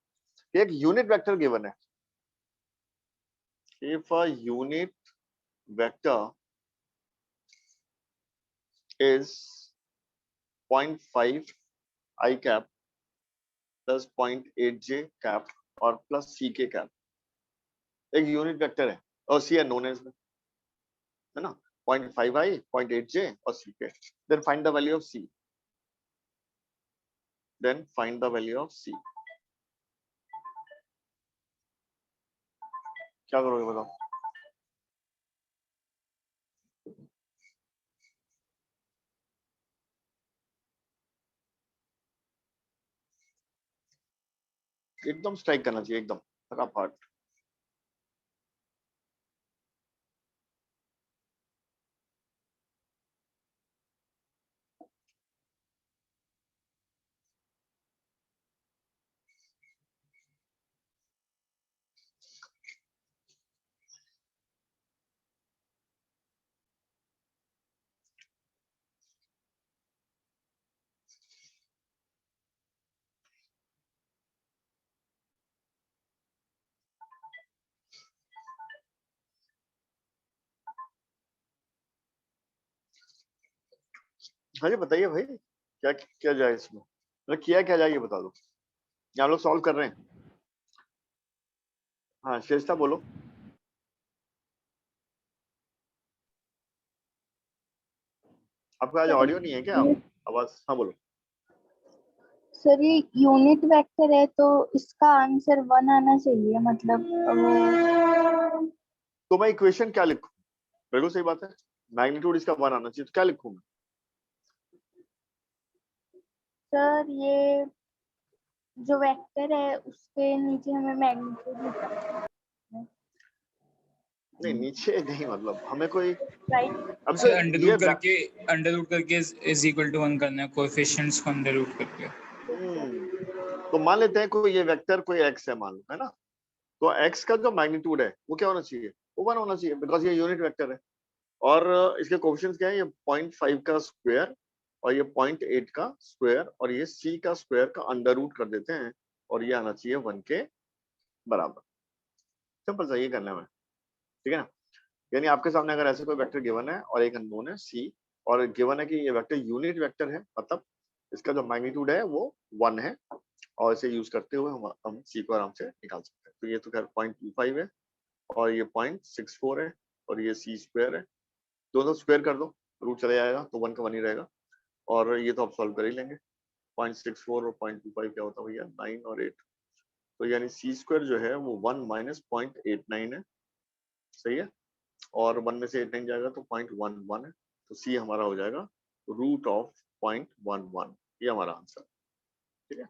एक यूनिट वेक्टर गिवन है, if a unit vector is 0.5 I cap plus 0.8 J cap और प्लस C के cap। एक यूनिट वेक्टर है और C नोन है इसमें, है ना, 0.5 I 0.8 J और C के। then find the value of C, then find the value of C। क्या करोगे बताओ। एकदम स्ट्राइक करना चाहिए, एकदम फटाफट। हाँ जी बताइए भाई, क्या किया जाए इसमें, मतलब किया क्या जाए ये बता दो। यहाँ लोग सॉल्व कर रहे हैं। हाँ श्रेष्ठा बोलो। आपका आज सर ऑडियो नहीं है क्या, आवाज, हाँ बोलो। सर ये यूनिट वेक्टर है तो इसका आंसर 1 आना चाहिए, मतलब तो मैं इक्वेशन क्या लिखूं, बिल्कुल सही बात है, मैग्नीट्यूड इसका 1 आना चाहिए, तो क्या लिखूं मैं। सर ये जो वेक्टर है उसके नीचे हमें मैग्नीट्यूड लिखना है, नहीं नीचे नहीं, मतलब हमें कोई, राइट। अब सर अंडर रूट करके इज इक्वल टू 1 करना है, कोएफिशिएंट्स को अंडर रूट करके। तो मान लेते हैं कोई ये वेक्टर कोई एक्स है मान लो, है ना, तो एक्स का जो मैग्नीट्यूड है वो क्या होना चाहिए, वो 1 होना चाहिए, बिकॉज ये यूनिट वेक्टर है। और इसके कोएफिशिएंट्स क्या है, ये 0.5 का स्क्वायर और ये 0.8 का स्क्वायर और ये c का स्क्वायर का अंडर रूट कर देते हैं, और ये आना चाहिए 1 के बराबर। सिंपल सा ये करना है, ठीक है ना। यानी आपके सामने अगर ऐसे कोई वेक्टर गिवन है और एक अननोन है c, और गिवन है कि ये वेक्टर यूनिट वेक्टर है, मतलब इसका जो मैग्नीट्यूड है वो 1 है, और इसे यूज करते हुए हम c को आराम से निकाल सकते हैं। तो ये तो खैर 0.25 है और ये 0.64 है और ये c स्क्वायर है, दोनों स्क्वायर कर दो, रूट चले जाएगा तो 1 का 1 ही रहेगा। और ये तो आप सॉल्व कर ही लेंगे, 0.64 और 0.25 क्या होता है भैया, 9 और 8। तो यानी c स्क्वायर जो है वो 1 माइनस 0.89 है, सही है, और 1 में से 89 जाएगा तो 0.11 है, तो c हमारा हो जाएगा रूट ऑफ 0.11, ये हमारा आंसर, ठीक है।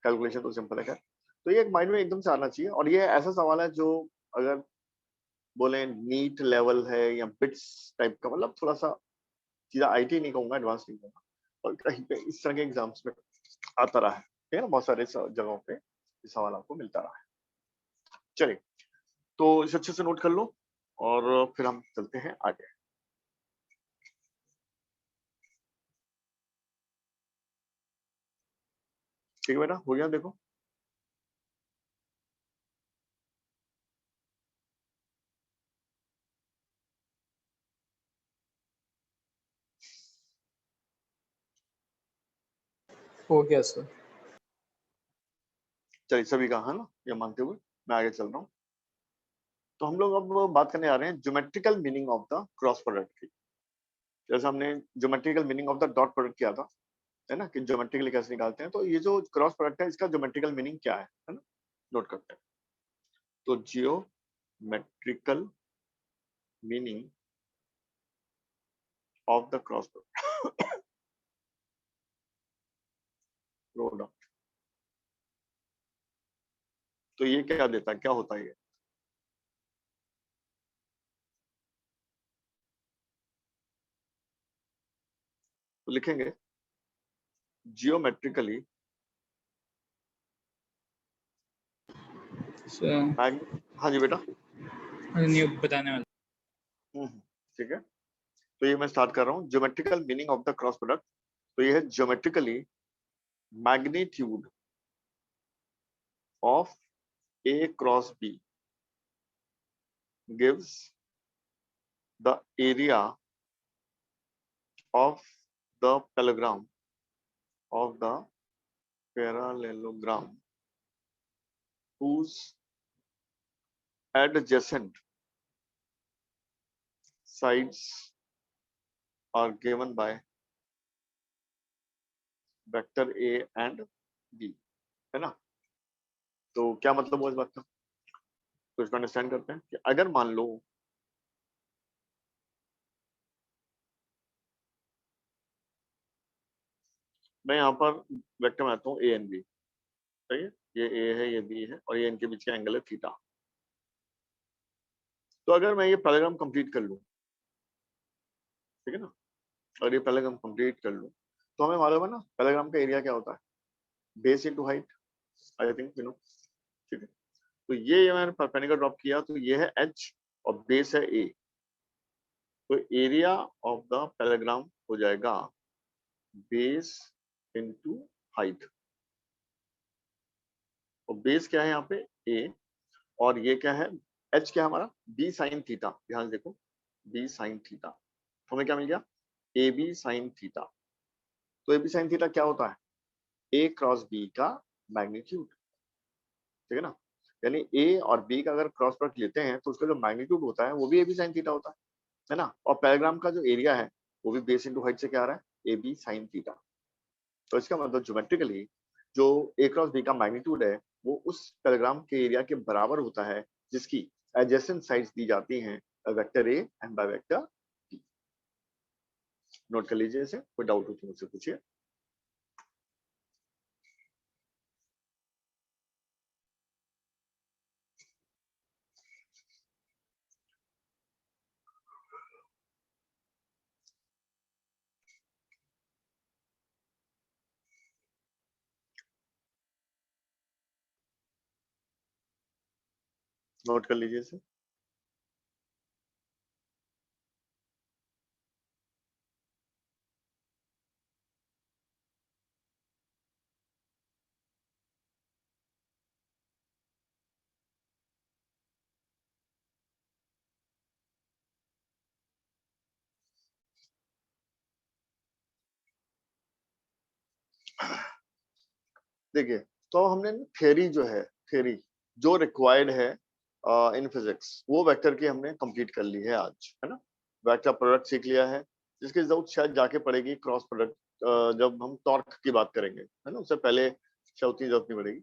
कैलकुलेशन तो सिंपल है खैर। तो ये एक माइंड में एकदम से आना चाहिए, और ये ऐसा सवाल है जो अगर बोले नीट लेवल है या बिट्स टाइप का, मतलब थोड़ा सा सीधा आईटी नहीं कहूंगा, एडवांस नहीं कहूंगा, और कहीं पे इस तरह के एग्जाम्स में आता रहा है, ठीक है ना, बहुत सारे जगहों पे ये सवाल आपको मिलता रहा है। चलिए, तो इसे अच्छे से नोट कर लो और फिर हम चलते हैं आगे। ठीक है बेटा, हो गया देखो। हो गया सर। चलिए सभी का है ना, ये मानते हुए मैं आगे चल रहा हूँ। तो हम लोग अब बात करने आ रहे हैं geometrical meaning of the cross product की। जैसे हमने geometrical meaning of the dot product किया था, है ना, कि ज्योमेट्रिकली कैसे निकालते हैं। तो ये जो क्रॉस प्रोडक्ट है इसका ज्योमेट्रिकल मीनिंग क्या है ना, नोट करते हैं। तो geometrical meaning of the cross product, तो ये क्या देता है, क्या होता है ये? तो लिखेंगे जियोमेट्रिकली सर हाँ जी बेटा। नहीं बताने वाला। ठीक है, तो ये मैं स्टार्ट कर रहा हूँ। Geometrical meaning of the cross product, तो ये है geometrically magnitude of A cross B gives the area of the parallelogram whose adjacent sides are given by vector A and B, है ना। तो क्या मतलब हुआ इस बात का, तो इसको अंडरस्टैंड करते हैं कि अगर मान लो मैं यहाँ पर वेक्टर बनाता हूँ A and B, सही है, ये A है, ये B है, और ये इनके बीच का एंगल है थीटा। तो अगर मैं ये पैराग्राम कंप्लीट कर लूँ, ठीक है ना, और ये पैराग्राम कंप्लीट कर लूँ, तो हमें मालूम है ना पैराग्राम का एरिया क्या होता है, base into height, I think you know. ठीक है, तो ये मैंने परपेंडिकुलर ड्रॉप किया, तो ये है H और बेस है A, तो एरिया ऑफ द पैराग्राम हो जाएगा बेस इनटू हाइट। और बेस क्या है यहाँ पे A, और ये क्या है H, क्या है हमारा B साइन थीटा, ध्यान से देखो B साइन थीटा, तो हमें क्या मिल गया AB साइन थीटा। तो AB साइन थीटा क्या होता है, A क्रॉस B का मैग्नीट्यूड, ठीक है ना। यानी A और B का अगर क्रॉस प्रोडक्ट लेते हैं तो उसका जो मैग्नीट्यूड होता है वो भी AB साइन थीटा होता है ना। और पैराग्राम का जो एरिया है वो भी बेस इनटू हाइट से क्या आ रहा है, AB साइन थीटा। तो इसका मतलब ज्योमेट्रिकली जो A क्रॉस B का मैग्नीट्यूड है वो उस पैराग्राम के एरिया के बराबर होता है जिसकी एडजेसेंट साइड्स दी जाती हैं vector A and by vector B। Note कर लीजिए इसे, कोई डाउट हो तो मुझसे पूछिए। नोट कर लीजिए इसे। देखिए, तो हमने थ्योरी जो है, थ्योरी जो रिक्वायर्ड है इन फिजिक्स, वो वेक्टर की हमने कंप्लीट कर ली है आज, है ना। वेक्टर प्रोडक्ट सीख लिया है, जिसकी जरूरत शायद जाके पड़ेगी क्रॉस प्रोडक्ट जब हम टॉर्क की बात करेंगे, है ना, उससे पहले शायद उतनी जरूरत नहीं पड़ेगी।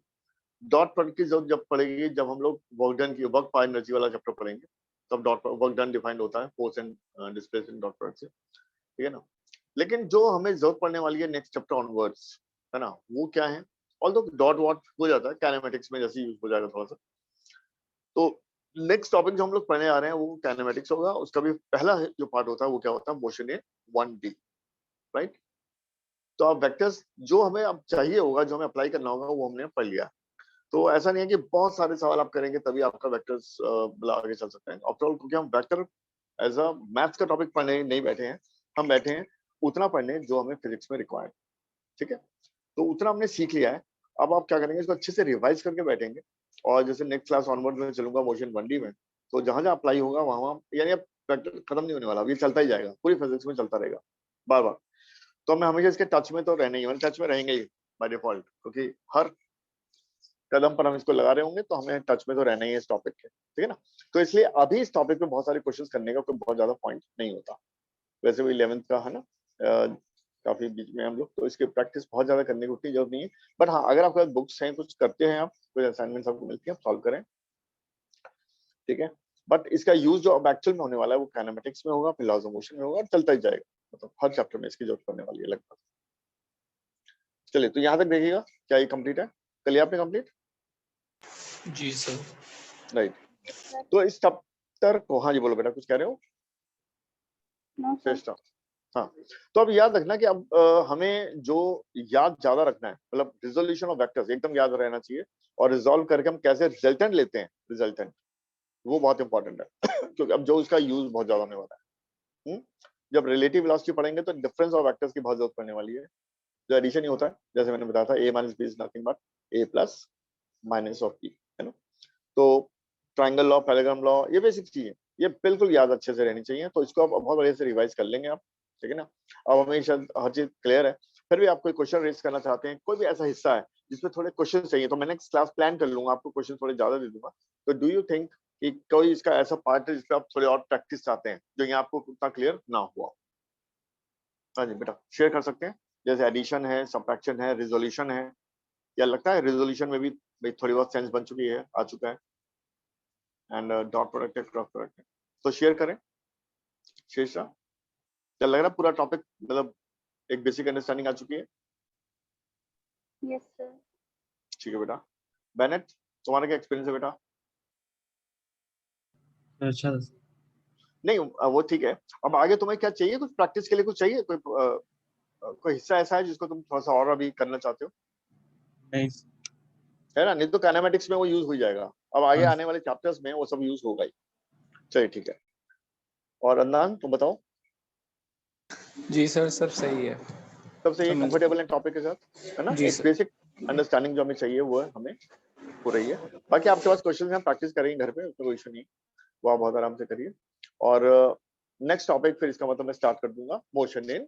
डॉट प्रोडक्ट की जरूरत जब पड़ेगी जब हम लोग वर्क डन की, वर्क बाय एनर्जी वाला चैप्टर पढ़ेंगे, तब डॉट वर्क डन डिफाइंड होता है force and displacement dot product से, ठीक है ना। लेकिन जो हमें जरूरत पड़ने वाली है नेक्स्ट चैप्टर ऑनवर्ड्स, है ना, वो क्या है, ऑल्दो डॉट वॉट हो जाता है काइनेमेटिक्स में, जैसे यूज हो जाएगा थोड़ा सा। तो नेक्स्ट टॉपिक जो हम लोग पढ़ने आ रहे हैं वो काइनेमेटिक्स होगा। उसका भी पहला जो पार्ट होता है वो क्या होता है, मोशन इन 1D, राइट। तो अब वेक्टर्स जो हमें अब चाहिए होगा, जो हमें अप्लाई करना होगा, वो हमने पढ़ लिया। तो ऐसा नहीं है कि बहुत सारे सवाल आप करेंगे तभी आपका वेक्टर्स आगे चल सकते हैं। आफ्टर ऑल क्योंकि हम वेक्टर एज अ मैथ्स का टॉपिक पढ़ने नहीं बैठे हैं, हम बैठे हैं उतना पढ़ने जो हमें फिजिक्स में रिक्वायर्ड, ठीक है। तो उतना हमने सीख लिया है। अब आप क्या करेंगे, इसको अच्छे से रिवाइज करके बैठेंगे, और जैसे नेक्स्ट क्लास ऑनवर्ड में चलूंगा मोशन 1D में, तो जहां जहां अप्लाई होगा वहां वहां, यानी अब खत्म नहीं होने वाला, अब ये चलता ही जाएगा, पूरी फिजिक्स में चलता रहेगा बार बार। तो हमें हमेशा इसके टच में तो रहना ही है, टच में रहेंगे ही, बाय डिफॉल्ट, क्योंकि हर कदम पर हम इसको लगा रहे होंगे तो हमें टच में तो रहना ही है इस टॉपिक के, ठीक है ना। तो इसलिए अभी इस टॉपिक पे बहुत सारे क्वेश्चंस करने का कोई बहुत ज्यादा पॉइंट नहीं होता। वैसे भी 11th का है ना, काफी बीच में हम लोग, तो इसकी प्रैक्टिस बहुत ज्यादा करने की उतनी जरूरत नहीं है। बट हाँ, अगर आपके पास बुक्स हैं, कुछ करते हैं आप, कुछ असाइनमेंट्स आपको मिलती है, आप सॉल्व करें, ठीक है। बट इसका यूज जो अब एक्चुअल में होने वाला है वो काइनेमेटिक्स में होगा, फिर लॉज ऑफ मोशन में होगा, और चलता ही जाएगा, मतलब हर चैप्टर में इसकी जरूरत पड़ने वाली है लगभग। चलिए, तो यहाँ तक देखिएगा, क्या ये कंप्लीट है? कर लिया आपने कंप्लीट? जी सर। राइट। तो इस चैप्टर को, हाँ जी बोलो बेटा, कुछ कह रहे हो? No sir. श्रेष्ठ। हाँ, तो अब याद रखना कि अब हमें जो याद ज्यादा रखना है, मतलब रिजोल्यूशन ऑफ वेक्टर्स एकदम याद रहना चाहिए, और रिजॉल्व करके हम कैसे रिजल्टेंट लेते हैं, रिजल्टेंट, वो बहुत इंपॉर्टेंट है क्योंकि अब जो उसका यूज बहुत ज्यादा होने वाला है। जब रिलेटिव वेलोसिटी पढ़ेंगे तो डिफरेंस ऑफ वेक्टर्स की बहुत जरूरत पड़ने वाली है। जो एडिशन ही होता है, जैसे मैंने बताया था, a minus B is nothing but a plus minus of b, है ना। तो ट्राइंगल लॉ, पैरेलग्राम लॉ, ये बेसिक चीजें, ये बिल्कुल याद अच्छे से रहनी चाहिए। तो इसको आप बहुत बढ़िया से रिवाइज कर लेंगे आप, ठीक है ना। अब हमें शायद हर चीज क्लियर है। फिर भी आप कोई क्वेश्चन रेज करना चाहते हैं, कोई भी ऐसा हिस्सा है जिसमें थोड़े क्वेश्चन चाहिए, तो मैं नेक्स्ट क्लास प्लान कर लूंगा, आपको क्वेश्चन थोड़े ज्यादा दे दूंगा। तो डू यू थिंक कि कोई इसका ऐसा पार्ट है जिसपे आप थोड़े और प्रैक्टिस चाहते हैं, जो यहाँ आपको उतना क्लियर ना हुआ? हाँ जी बेटा, शेयर कर सकते हैं। जैसे एडिशन है, सबट्रैक्शन है, रिजोल्यूशन है, या लगता है रिजोल्यूशन में भी भाई थोड़ी बहुत सेंस बन चुकी है, आ चुका है, एंड डॉट प्रोडक्ट है, क्रॉस प्रोडक्ट है, तो शेयर करें। शेषा, क्या लग रहा है पूरा टॉपिक मतलब एक बेसिक अंडरस्टैंडिंग आ चुकी है? Yes sir. ठीक है बेटा। बेनेट, तुम्हारा क्या एक्सपीरियंस है बेटा? अच्छा नहीं, वो ठीक है। अब आगे तुम्हें क्या चाहिए, कुछ प्रैक्टिस के लिए कुछ चाहिए, कोई हिस्सा ऐसा है जिसको तुम थोड़ा सा और अभी करना चाहते हो, नहीं। है ना? नहीं तो काइनेमेटिक्स में वो यूज हो जाएगा, अब आगे हाँ। आने वाले चैप्टर्स में वो सब यूज होगा ही। चलिए ठीक है। और अदनान तुम बताओ, जी सर, सब सही है। सबसे ये समझ कंफर्टेबल है टॉपिक के साथ, है ना? जी एक सर। बेसिक अंडरस्टैंडिंग जो हमें चाहिए वो है, हमें हो रही है। बाकी आपके पास क्वेश्चन हैं, प्रैक्टिस करेंगे घर पे, उसमें कोई इशू नहीं, वो आप बहुत आराम से करिए। और नेक्स्ट टॉपिक फिर इसका मतलब मैं स्टार्ट कर दूंगा, मोशन इन